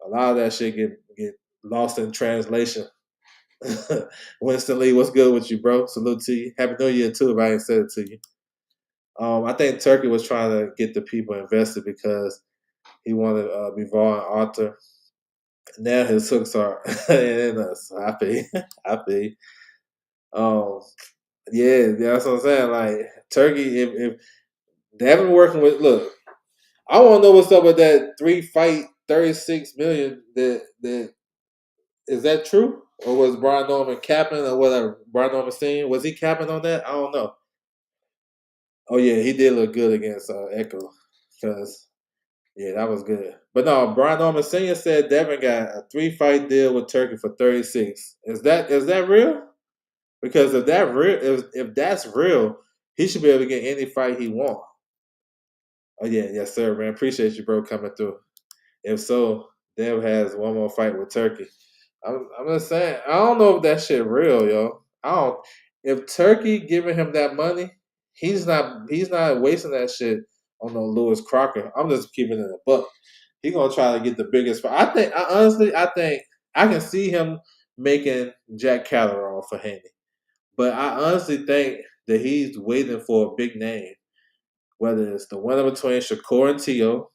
A lot of that shit get lost in translation. Winston Lee, what's good with you, bro? Salute to you. Happy New Year too, if I ain't said it to you. I think Turkey was trying to get the people invested because he wanted Bivol and Arthur. Now his hooks are in us. I feel, I feel. Um, yeah, that's what I'm saying. Like Turkey, if they haven't working with, look, I want to know what's up with that 3-fight, 36 million. That is that true, or was Brian Norman capping or whatever? Brian Norman saying was he capping on that? I don't know. Oh yeah, he did look good against Echo, because yeah, that was good. But no, Brian Norman Senior said Devin got a 3-fight deal with Turkey for 36. Is that real? Because if that's real, he should be able to get any fight he wants. Oh yeah, yes sir, man. Appreciate you, bro, coming through. If so, Dev has one more fight with Turkey. I'm just saying, I don't know if that shit real, yo. I don't. If Turkey giving him that money, he's not wasting that shit on no Lewis Crocker. I'm just keeping it a buck. He gonna try to get the biggest fight. I think I can see him making Jack Catterall for Haney. But I honestly think that he's waiting for a big name, whether it's the winner between Shakur and Tio,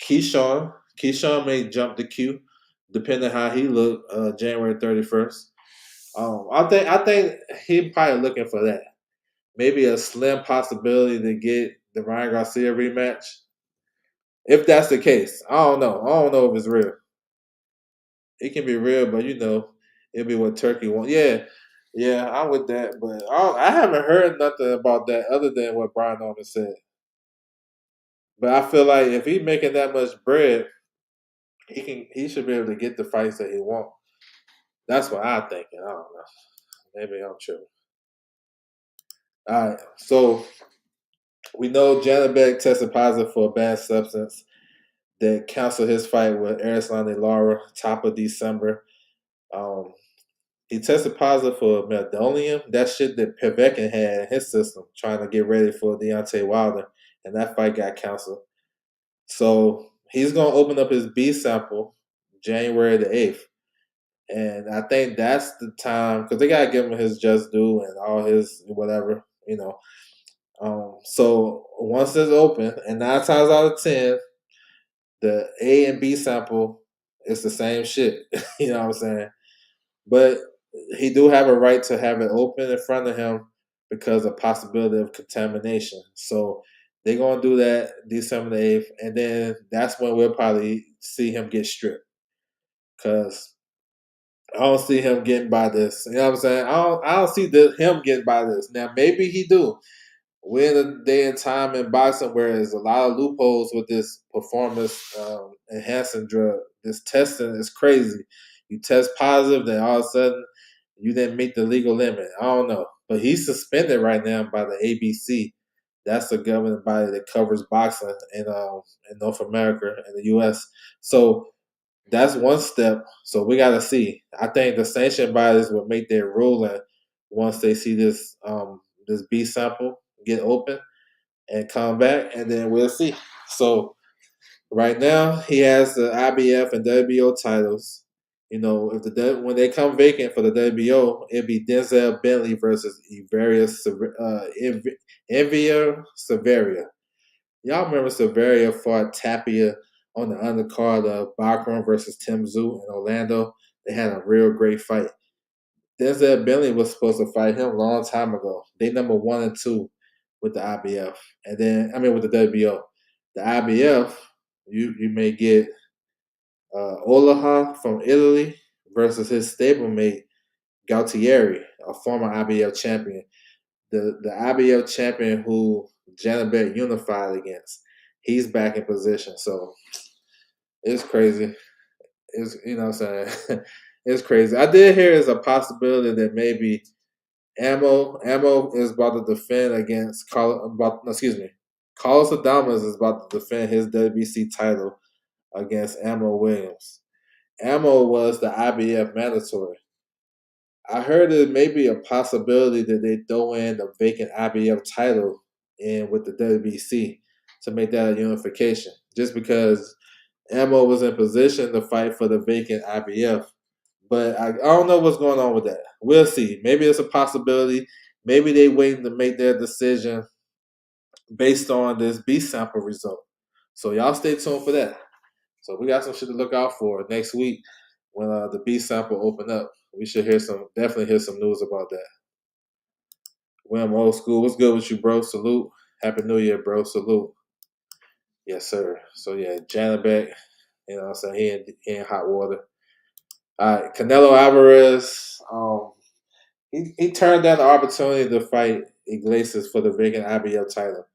Keyshawn. Keyshawn may jump the queue, depending how he look January 31st. I think he probably looking for that. Maybe a slim possibility to get the Ryan Garcia rematch. If that's the case, I don't know. I don't know if it's real. It can be real, but it'll be what Turkey wants. Yeah, yeah, I'm with that. But I haven't heard nothing about that other than what Brian Norman said. But I feel like if he's making that much bread, he should be able to get the fights that he wants. That's what I'm thinking. I don't know. Maybe I'm tripping. All right. So we know Janabek tested positive for a bad substance that canceled his fight with Arislani Lara top of December. Um, he tested positive for meldonium, that shit that Povetkin had in his system, trying to get ready for Deontay Wilder, and that fight got canceled. So he's gonna open up his B sample January the 8th. And I think that's the time because they gotta give him his just due and all his whatever. So once it's open, and 9 times out of 10, the A and B sample is the same shit. You know what I'm saying? But he do have a right to have it open in front of him because of possibility of contamination. So they're gonna do that December the 8th, and then that's when we'll probably see him get stripped. Cause I don't see him getting by this. You know what I'm saying? I don't see him getting by this. Now maybe he do. We're in a day and time in boxing where there's a lot of loopholes with this performance enhancing drug. This testing is crazy. You test positive, then all of a sudden you didn't meet the legal limit. I don't know. But he's suspended right now by the ABC. That's the governing body that covers boxing in North America and the US. So that's one step. So we got to see. I think the sanction bodies will make their ruling once they see this B sample get open and come back, and then we'll see. So right now he has the IBF and WBO titles. If when they come vacant for the WBO, it'd be Denzel Bentley versus Envia Severia. Y'all remember Severia fought Tapia on the undercard of Bachram versus Tim Tszyu in Orlando? They had a real great fight. Denzel Bentley was supposed to fight him a long time ago. They number 1 and 2 with the IBF, and then with the WBO. The IBF, you may get Olaha from Italy versus his stablemate Gautieri, a former IBF champion. The IBF champion who Janabek unified against. He's back in position. So it's crazy. It's what I'm saying. It's crazy. I did hear there's a possibility that maybe Ammo is about to defend against Carlos Adames is about to defend his WBC title against Ammo Williams. Ammo was the IBF mandatory. I heard it may be a possibility that they throw in the vacant IBF title in with the WBC to make that a unification. Just because Ammo was in position to fight for the vacant IBF. But I don't know what's going on with that. We'll see. Maybe it's a possibility. Maybe they waiting to make their decision based on this B sample result. So y'all stay tuned for that. So we got some shit to look out for next week when the B sample open up. We should definitely hear some news about that. William Old School, what's good with you, bro? Salute. Happy New Year, bro. Salute. Yes, sir. So yeah, Janabek, you know what I'm saying? He in hot water. All right, Canelo Alvarez. He turned down the opportunity to fight Iglesias for the vacant IBF title.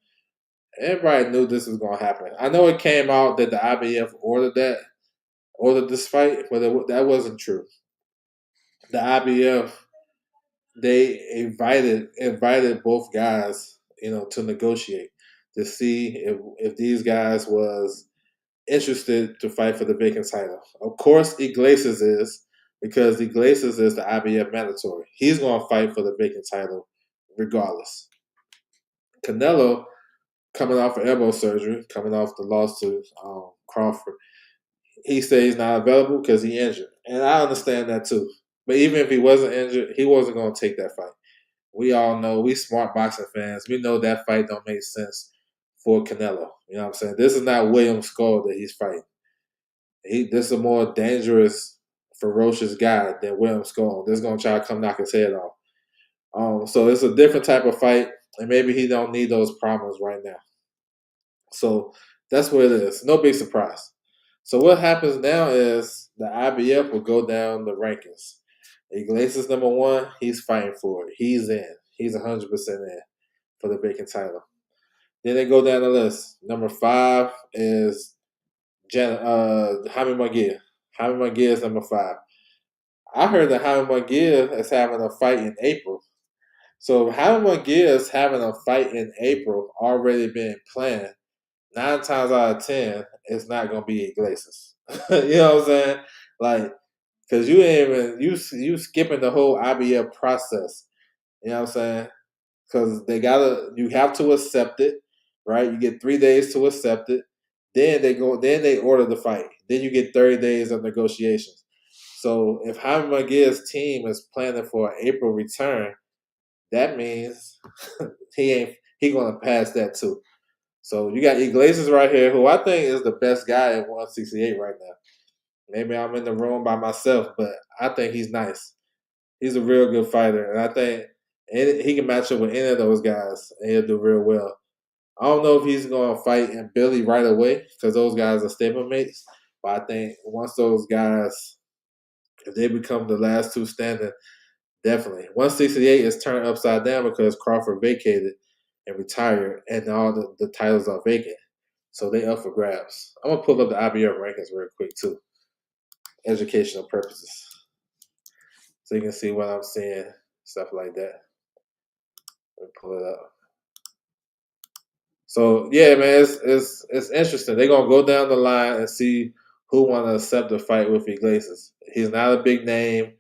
Everybody knew this was going to happen. I know it came out that the IBF ordered this fight, but that wasn't true. The IBF they invited both guys, to negotiate to see if these guys was interested to fight for the vacant title. Of course, Iglesias is because Iglesias is the IBF mandatory. He's going to fight for the vacant title regardless. Canelo, coming off of elbow surgery, coming off the loss to Crawford, he said he's not available because he injured, and I understand that too. But even if he wasn't injured, he wasn't going to take that fight. We all know, we smart boxing fans, we know that fight don't make sense for Canelo. You know what I'm saying? This is not William Skull that he's fighting. This is a more dangerous, ferocious guy than William Skull. This is gonna try to come knock his head off. So it's a different type of fight, and maybe he don't need those problems right now. So that's what it is. No big surprise. So what happens now is the IBF will go down the rankings. Iglesias number 1, he's fighting for it. He's in. He's 100% in for the vacant title. Then they go down the list. Number 5 is Jaime Munguia. Jaime Munguia is number 5. I heard that Jaime Munguia is having a fight in April. So if Jaime Munguia is having a fight in April, already being planned, 9 times out of 10, it's not gonna be Iglesias. You know what I'm saying? Like, cause you ain't even you skipping the whole IBF process. You know what I'm saying? Because you have to accept it, right? You get 3 days to accept it. Then they order the fight. Then you get 30 days of negotiations. So if Jaime Munguia's team is planning for an April return, that means he gonna pass that too. So you got Iglesias right here, who I think is the best guy at 168 right now. Maybe I'm in the room by myself, but I think he's nice. He's a real good fighter, and I think he can match up with any of those guys, and he'll do real well. I don't know if he's going to fight in Billy right away because those guys are stablemates. But I think once those guys, if they become the last two standing, definitely. 168 is turned upside down because Crawford vacated and retired, and all the titles are vacant. So they up for grabs. I'm going to pull up the IBF rankings real quick, too. Educational purposes. So you can see what I'm seeing, stuff like that. Let me pull it up. So yeah, man, it's interesting. They're gonna go down the line and see who want to accept the fight with Iglesias. He's not a big name.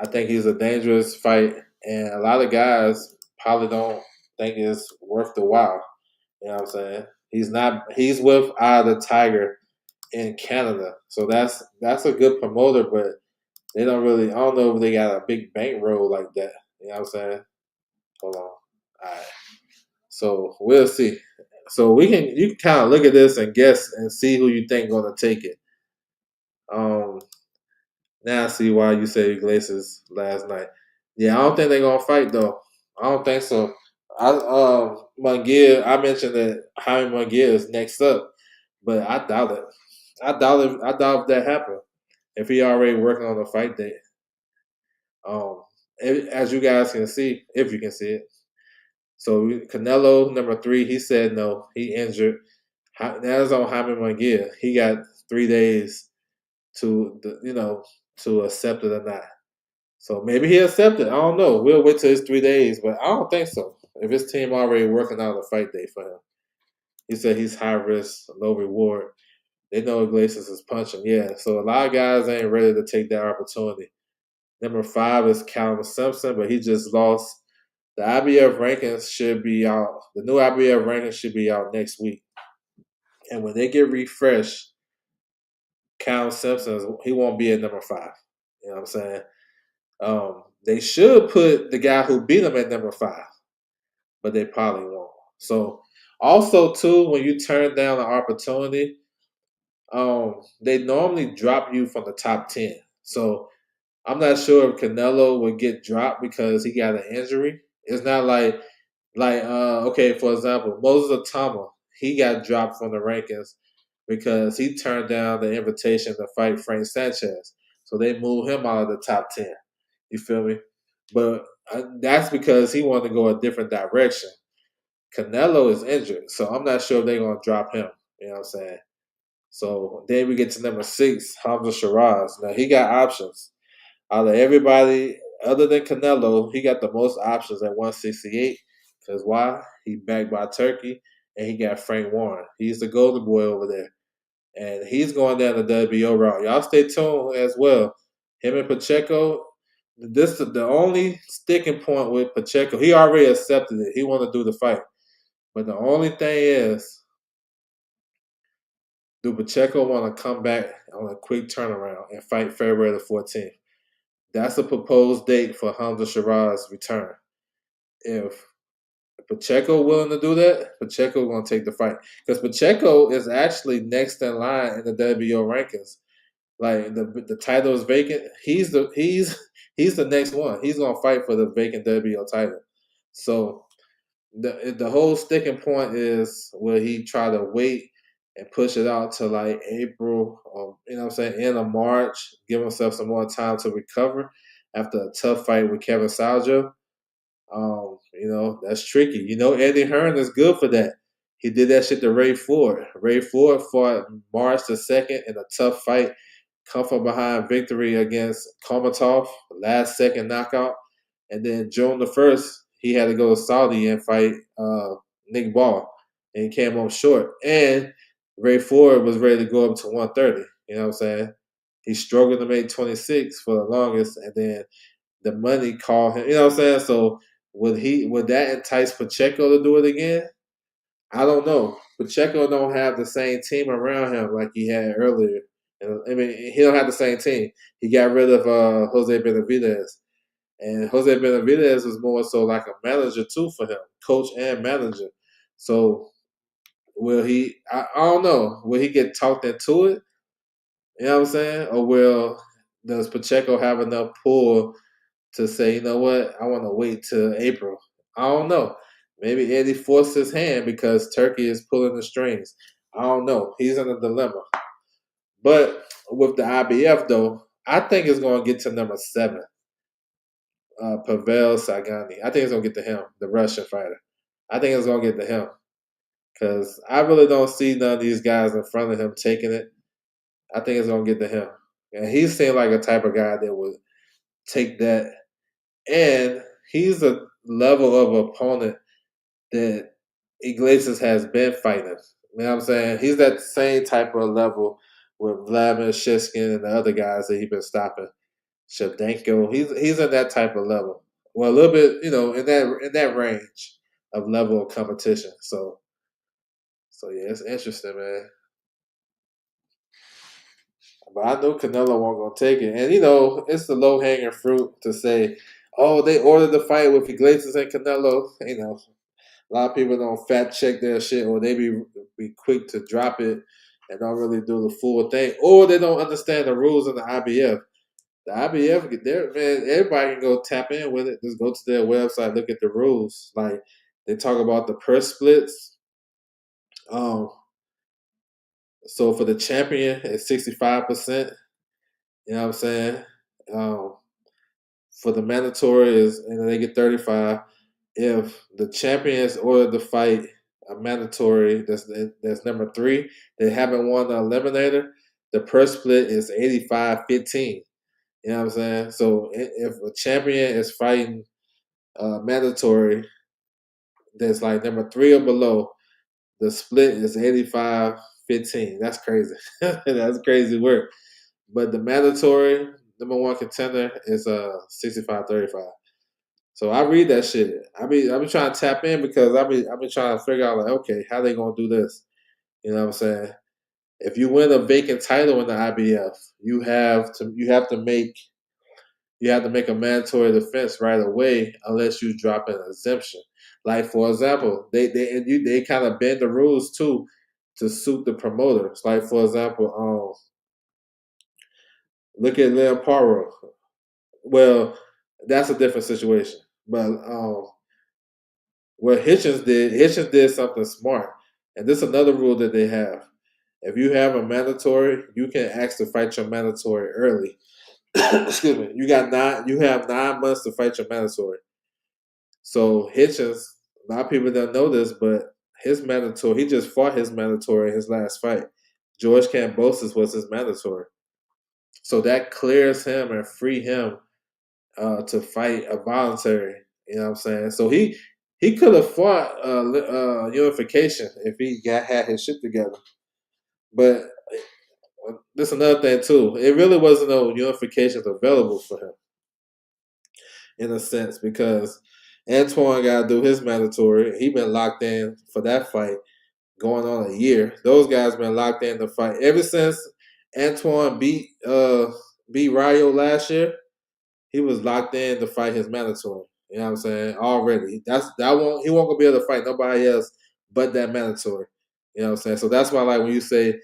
I think he's a dangerous fight, and a lot of guys probably don't think it's worth the while. You know what I'm saying? He's not. He's with Eye of the Tiger in Canada, so that's a good promoter, but they don't really. I don't know if they got a big bankroll like that. You know what I'm saying? Hold on. All right. So we'll see. So you can kind of look at this and guess and see who you think gonna take it. Um, Now I see why you said Iglesias last night. Yeah, I don't think they're gonna fight though. I don't think so. Munguia, I mentioned that Jaime Munguia is next up, but I doubt it. I doubt if that happened. If he already working on the fight date. Um, as you guys can see, if you can see it. So Canelo number 3, he said no, he injured. That is on Jaime Munguia. He got 3 days to to accept it or not. So maybe he accepted. I don't know. We'll wait till his 3 days, but I don't think so. If his team already working out a fight day for him, he said he's high risk, low reward. They know Iglesias is punching. Yeah, so a lot of guys ain't ready to take that opportunity. Number 5 is Callum Simpson, but he just lost. The IBF rankings should be out. The new IBF rankings should be out next week. And when they get refreshed, Callum Simpson, he won't be at number 5. You know what I'm saying? They should put the guy who beat him at number 5, but they probably won't. So, also too, when you turn down an opportunity, they normally drop you from the top 10. So I'm not sure if Canelo would get dropped because he got an injury. It's not like okay, for example, Moses Atama, he got dropped from the rankings because he turned down the invitation to fight Frank Sanchez. So they moved him out of the top 10. You feel me? But that's because he wanted to go a different direction. Canelo is injured, so I'm not sure if they're going to drop him. You know what I'm saying? So then we get to number 6, Hamza Shiraz. Now he got options. Out of everybody other than Canelo, he got the most options at 168. Because why? He backed by Turkey, and he got Frank Warren. He's the golden boy over there. And he's going down the WBO route. Y'all stay tuned as well. Him and Pacheco, this is the only sticking point with Pacheco. He already accepted it. He want to do the fight. But the only thing is, do Pacheco want to come back on a quick turnaround and fight February the 14th? That's a proposed date for Hamza Shiraz's return. If Pacheco willing to do that, Pacheco going to take the fight. Because Pacheco is actually next in line in the WBO rankings. Like the title is vacant. He's the next one. He's gonna fight for the vacant WBO title. So the whole sticking point is will he try to wait and push it out to like April or you know what I'm saying, end of March, give himself some more time to recover after a tough fight with Kevin Saljo. That's tricky. Eddie Hearn is good for that. He did that shit to Ray Ford. Ray Ford fought March the 2nd in a tough fight, come from behind victory against Komatov, last second knockout. And then June the 1st, he had to go to Saudi and fight Nick Ball. And he came up short. And Ray Ford was ready to go up to 130. You know what I'm saying? He struggled to make 26 for the longest, and then the money called him. You know what I'm saying? So would that entice Pacheco to do it again? I don't know. Pacheco don't have the same team around him like he had earlier. I mean, he don't have the same team. He got rid of Jose Benavidez, and Jose Benavidez was more so like a manager too for him, coach and manager. So will he? I don't know. Will he get talked into it? You know what I'm saying? Or does Pacheco have enough pull to say, you know what, I want to wait till April? I don't know. Maybe Eddie forced his hand because Turkey is pulling the strings. I don't know. He's in a dilemma. But with the IBF, though, I think it's going to get to number 7, Pavel Sagani. I think it's going to get to him, the Russian fighter. I think it's going to get to him because I really don't see none of these guys in front of him taking it. I think it's going to get to him. And he seemed like a type of guy that would take that. And he's a level of opponent that Iglesias has been fighting. You know what I'm saying? He's that same type of level with Vladimir Shishkin and the other guys that he's been stopping. Shevchenko, he's in that type of level. Well, a little bit, in that range of level of competition. So yeah, it's interesting, man. But I know Canelo won't gonna take it, and it's the low hanging fruit to say, oh, they ordered the fight with Iglesias and Canelo. A lot of people don't fact check their shit, or they be quick to drop it and don't really do the full thing, or they don't understand the rules in the IBF. The IBF, man, everybody can go tap in with it. Just go to their website, look at the rules. Like they talk about the purse splits. Um, so for the champion, it's 65%. You know what I'm saying? Um, for the mandatory is, they get 35. If the champions ordered the fight a mandatory, that's number 3. They haven't won the eliminator. The purse split is 85-15. You know what I'm saying? So if a champion is fighting mandatory, that's like number 3 or below, the split is 85-15. That's crazy. That's crazy work. But the mandatory, number one contender is 65-35. So I read that shit. I be trying to tap in because I be trying to figure out like, okay, how they gonna do this? You know what I'm saying? If you win a vacant title in the IBF, you have to make a mandatory defense right away unless you drop an exemption. Like for example, they kind of bend the rules too to suit the promoters. Like for example, look at Liam Paro. Well, that's a different situation. But what Hitchens did something smart, and this is another rule that they have. If you have a mandatory, you can ask to fight your mandatory early. Excuse me. You have 9 months to fight your mandatory. So Hitchens, a lot of people don't know this, but his mandatory, he just fought his mandatory in his last fight. George Kambosos was his mandatory. So that clears him and free him to fight a voluntary. You know what I'm saying? So he could have fought unification if he had his shit together. But this is another thing too. It really wasn't no unifications available for him in a sense because Antoine got to do his mandatory. He been locked in for that fight going on a year. Those guys been locked in to fight ever since Antoine beat Rayo last year. He was locked in to fight his mandatory. You know what I'm saying? Already. He won't be able to fight nobody else but that mandatory. You know what I'm saying? So that's why like when you say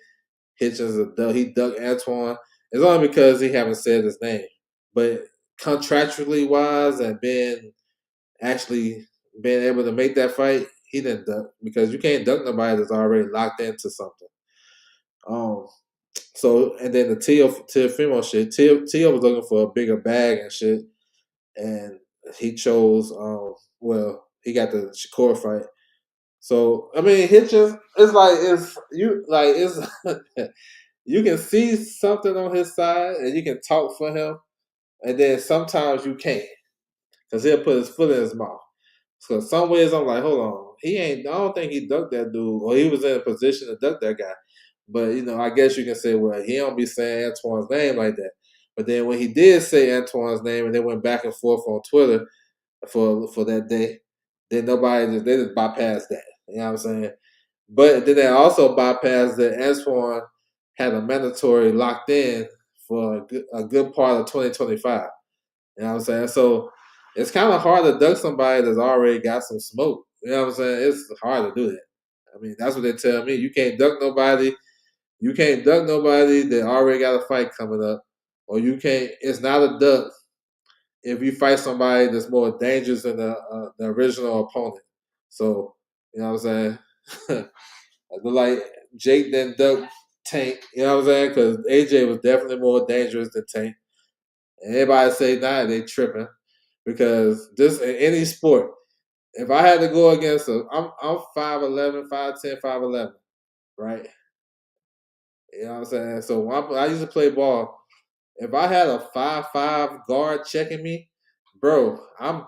Hitchens he ducked Antoine, it's only because he haven't said his name. But contractually wise and being able to make that fight, he didn't duck because you can't duck nobody that's already locked into something. So and then the Teofimo shit. Teo was looking for a bigger bag and shit, and he chose. He got the Shakur fight. So I mean, Hitchens, it's you can see something on his side and you can talk for him, and then sometimes you can't because he'll put his foot in his mouth. So some ways I'm like, hold on, he ain't. I don't think he ducked that dude, or he was in a position to duck that guy. But I guess you can say, well, he don't be saying Antoine's name like that. But then when he did say Antoine's name, and they went back and forth on Twitter for that day, then they just bypassed that. You know what I'm saying? But then they also bypassed that Antoine had a mandatory locked in for a good part of 2025. You know what I'm saying? So it's kind of hard to duck somebody that's already got some smoke. You know what I'm saying? It's hard to do that. I mean, that's what they tell me. You can't duck nobody. You can't duck nobody that already got a fight coming up, or you can't. It's not a duck if you fight somebody that's more dangerous than the original opponent. So you know what I'm saying? I look like Jake then duck Tank. You know what I'm saying? Because AJ was definitely more dangerous than Tank. And everybody say nah, they tripping because this in any sport. If I had to go against I'm 5'11", 5'10", 5'11", right? You know what I'm saying? So when I used to play ball. If I had a 5'5" guard checking me, I'm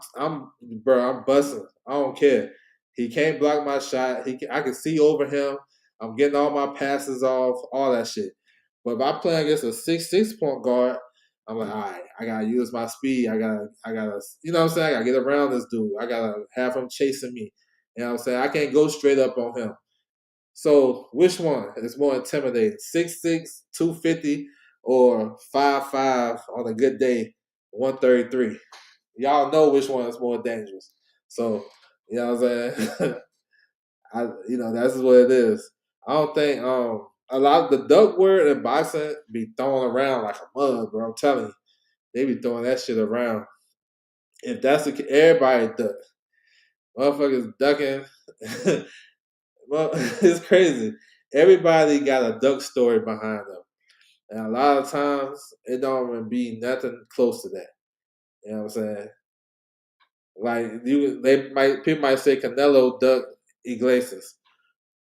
busting. I don't care. He can't block my shot. I can see over him. I'm getting all my passes off, all that shit. But if I play against a 6'6" point guard, I'm like, all right, I gotta use my speed. I gotta, you know what I'm saying? I gotta get around this dude. I gotta have him chasing me. You know what I'm saying? I can't go straight up on him. So which one is more intimidating? 6'6", 250, or 5'5" on a good day, 133? Y'all know which one is more dangerous. So, you know what I'm saying? That's what it is. I don't think a lot of the duck word in boxing be thrown around like a mug, bro. I'm telling you. They be throwing that shit around. If that's everybody duck. Motherfuckers ducking. Well, it's crazy. Everybody got a duck story behind them. And a lot of times it don't even be nothing close to that. You know what I'm saying? Like people might say Canelo duck Iglesias.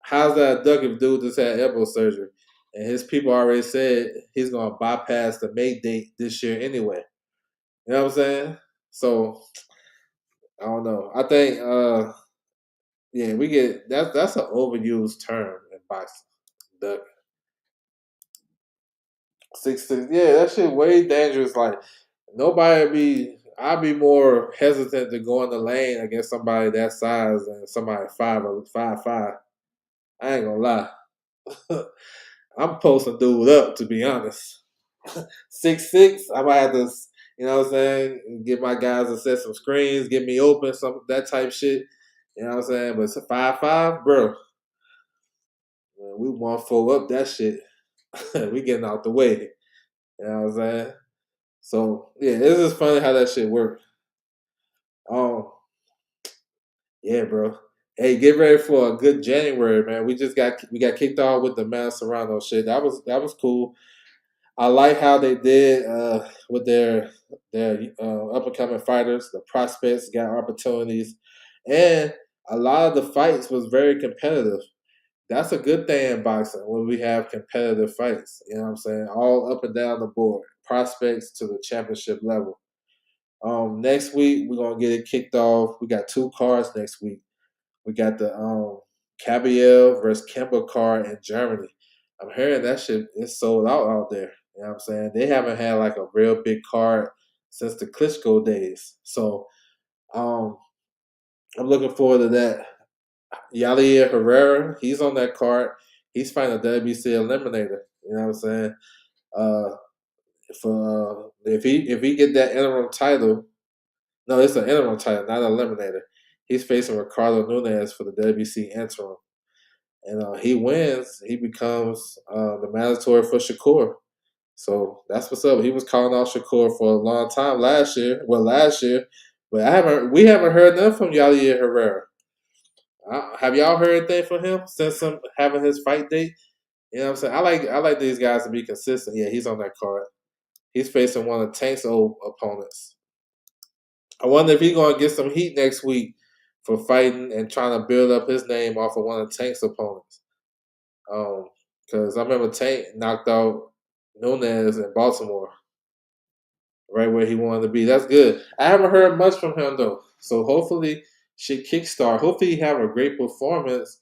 How's that a duck if dude just had elbow surgery? And his people already said he's gonna bypass the May date this year anyway. You know what I'm saying? So I don't know. I think we get that's an overused term in boxing. Duck. 6'6". Yeah, that shit way dangerous. Like nobody be. I'd be more hesitant to go in the lane against somebody that size than somebody 5'5". I ain't gonna lie. I'm posting dude up to be honest. 6'6". I might have to, you know what I'm saying, get my guys to set some screens, get me open, some that type shit. You know what I'm saying? But it's a 5'5", bro. Man, we 1-4 up that shit. We getting out the way. You know what I'm saying? So yeah, it's just funny how that shit works. Um, yeah, bro. Hey, get ready for a good January, man. We got kicked off with the Man Serrano shit. That was cool. I like how they did with their up and coming fighters. The prospects got opportunities, and a lot of the fights was very competitive. That's a good thing in boxing when we have competitive fights. You know what I'm saying? All up and down the board, prospects to the championship level. Next week we're gonna get it kicked off. We got two cards next week. We got the Cabiel versus Kemba card in Germany. I'm hearing that shit is sold out there. You know what I'm saying? They haven't had like a real big card since the Klitschko days. So um, I'm looking forward to that. Yalir Herrera, he's on that card. He's fighting a WBC eliminator. You know what I'm saying? Uh, for if he get that interim title, no, it's an interim title, not an eliminator. He's facing Ricardo Nunez for the WBC interim. And he wins, he becomes the mandatory for Shakur. So that's what's up. He was calling out Shakur for a long time last year. Well, last year, but we haven't heard nothing from Yair Herrera. Have y'all heard anything from him since him having his fight date? You know what I'm saying? I like these guys to be consistent. Yeah, he's on that card. He's facing one of Tank's old opponents. I wonder if he's gonna get some heat next week for fighting and trying to build up his name off of one of Tank's opponents. Because I remember Tank knocked out Nunez in Baltimore, right where he wanted to be. That's good. I haven't heard much from him though, so hopefully should kickstart. Hopefully he have a great performance.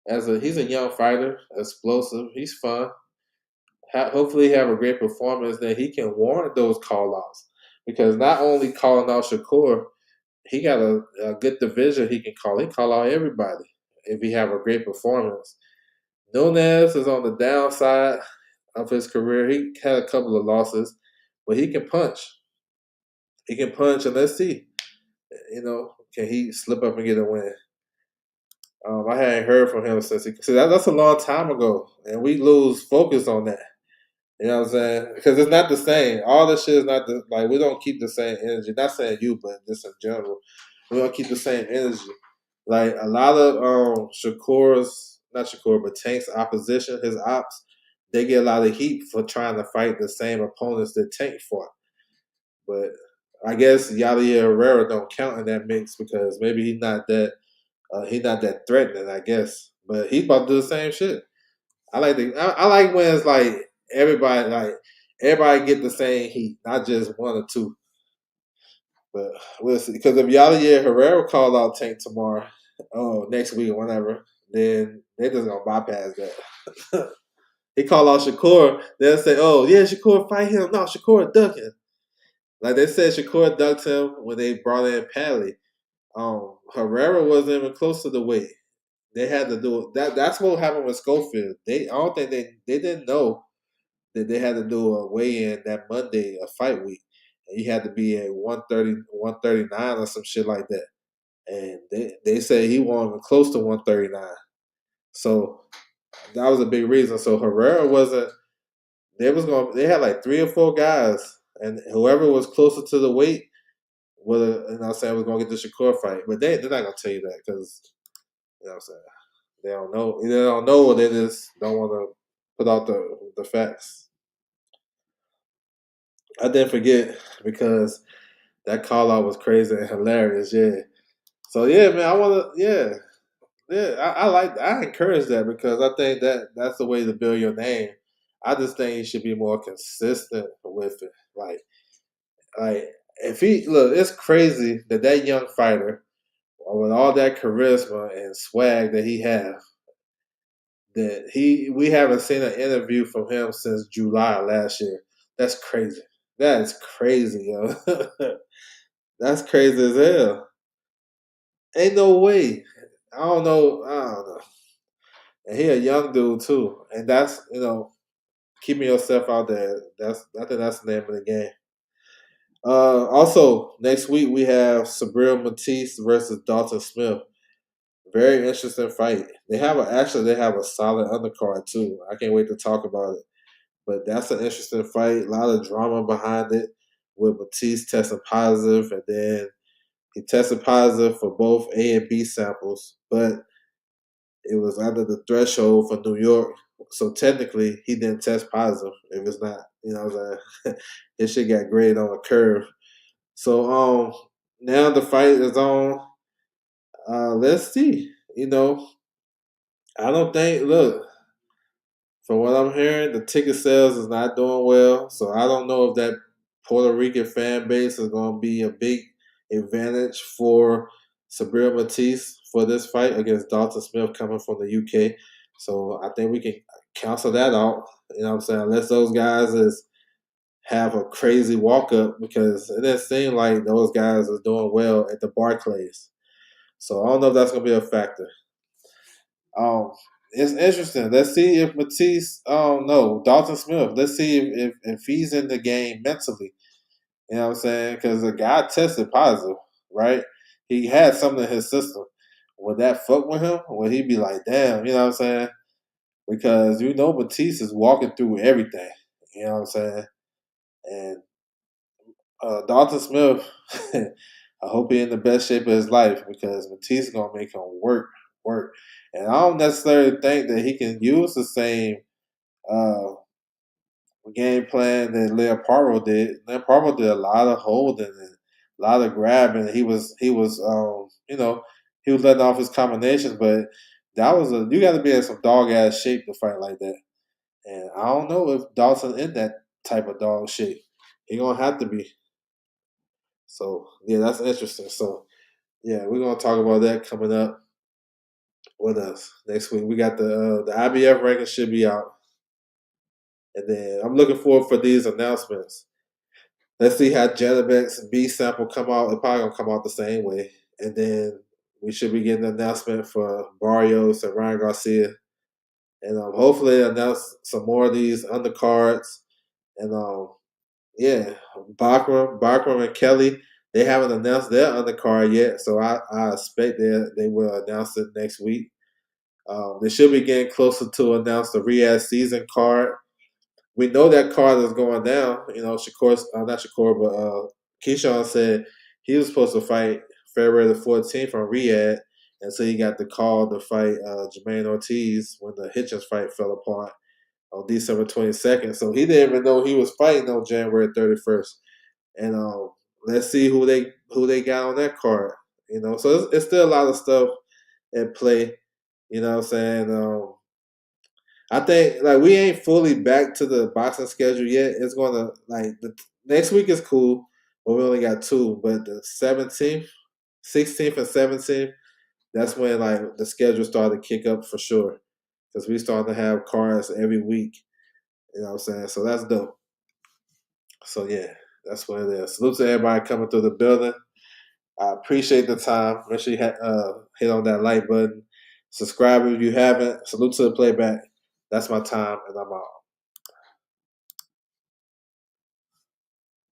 He's a young fighter, explosive. He's fun. Hopefully he have a great performance that he can warrant those call outs. Because not only calling out Shakur, he got a good division he can call. He call out everybody if he have a great performance. Nunez is on the downside of his career. He had a couple of losses, but he can punch. He can punch, and let's see, can he slip up and get a win? I hadn't heard from him since that's a long time ago, and we lose focus on that. You know what I'm saying? Because it's not the same. All this shit is not like we don't keep the same energy. Not saying you, but just in general, we don't keep the same energy. Like a lot of not Shakur, but Tank's opposition, his ops, they get a lot of heat for trying to fight the same opponents that Tank fought. But I guess Yair Herrera don't count in that mix because maybe he's not that threatening. I guess, but he's about to do the same shit. I like when it's everybody get the same heat, not just one or two. But we'll see. Because if Yair Herrera called out Tank tomorrow, next week or whenever, then they're just gonna bypass that. He called out Shakur, they'll say, "Oh yeah, Shakur fight him." No, Shakur ducking. Like they said, Shakur ducked him when they brought in Padley. Herrera wasn't even close to the weight. They had to do it. That's what happened with Schofield. I don't think they didn't know that they had to do a weigh in that Monday, a fight week. And you had to be at 130, 139 or some shit like that. And they said he wasn't even close to 139. So that was a big reason. So Herrera wasn't they had like three or four guys and whoever was closer to the weight would and I saying was gonna get the Shakur fight. But they're not gonna tell you that because you know what I'm saying. They don't know. They don't know, or they just don't want to put out the facts. I didn't forget because that call out was crazy and hilarious. Yeah. So yeah, man, I want to. Yeah, yeah. I encourage that because I think that's the way to build your name. I just think you should be more consistent with it. Like if he look, it's crazy that young fighter with all that charisma and swag that he have that we haven't seen an interview from him since July last year. That's crazy. That is crazy, yo. That's crazy as hell. Ain't no way. I don't know. I don't know. And he a young dude too, and that's keeping yourself out there. I think that's the name of the game. Also, next week we have Sabril Matisse versus Dalton Smith. Very interesting fight. They have a solid undercard too. I can't wait to talk about it. But that's an interesting fight. A lot of drama behind it with Matisse testing positive, and then he tested positive for both A and B samples, but it was under the threshold for New York. So technically, he didn't test positive. If it's not, what I'm saying? His shit got graded on a curve. So now the fight is on. Let's see. I don't think. Look, from what I'm hearing, the ticket sales is not doing well. So I don't know if that Puerto Rican fan base is going to be a big advantage for Sabrina Matisse for this fight against Dalton Smith coming from the UK. So I think we can cancel that out. You know what I'm saying? Unless those guys have a crazy walk up, because it doesn't seem like those guys are doing well at the Barclays. So I don't know if that's going to be a factor. Um, it's interesting. Let's see if Matisse. No, Dalton Smith. Let's see if he's in the game mentally. You know what I'm saying? Because the guy tested positive, right? He had something in his system. Would that fuck with him? Would he be like, damn? You know what I'm saying? Because Matisse is walking through everything. You know what I'm saying? And Dalton Smith, I hope he's in the best shape of his life, because Matisse is gonna make him work. And I don't necessarily think that he can use the same uh, game plan that Leopardo did. Leopardo did a lot of holding and a lot of grabbing. He was letting off his combinations, but you got to be in some dog ass shape to fight like that. And I don't know if Dawson in that type of dog shape. He gonna have to be. So yeah, that's interesting. So yeah, we're gonna talk about that coming up. What else? Next week we got the IBF ranking should be out, and then I'm looking forward for these announcements. Let's see how Janabek's B sample come out. It's probably gonna come out the same way, and then we should be getting an announcement for Barrios and Ryan Garcia, and hopefully announce some more of these undercards. And yeah, Bachram and Kelly, they haven't announced their undercard yet, so I expect they will announce it next week. They should be getting closer to announce the Riyadh season card. We know that card is going down. Not Shakur, but Keyshawn said he was supposed to fight February the 14th on Riyadh, and so he got the call to fight Jermaine Ortiz when the Hitchens fight fell apart on December 22nd. So he didn't even know he was fighting on January 31st. And let's see who they got on that card. So it's still a lot of stuff at play. You know what I'm saying? I think like we ain't fully back to the boxing schedule yet. It's gonna like the next week is cool, but we only got two. But the 17th, 16th, and 17th, that's when like the schedule started to kick up for sure, because we starting to have cards every week. You know what I'm saying? So that's dope. So yeah, that's what it is. Salute to everybody coming through the building. I appreciate the time. Make sure you hit on that like button. Subscribe if you haven't. Salute to the playback. That's my time, and I'm out.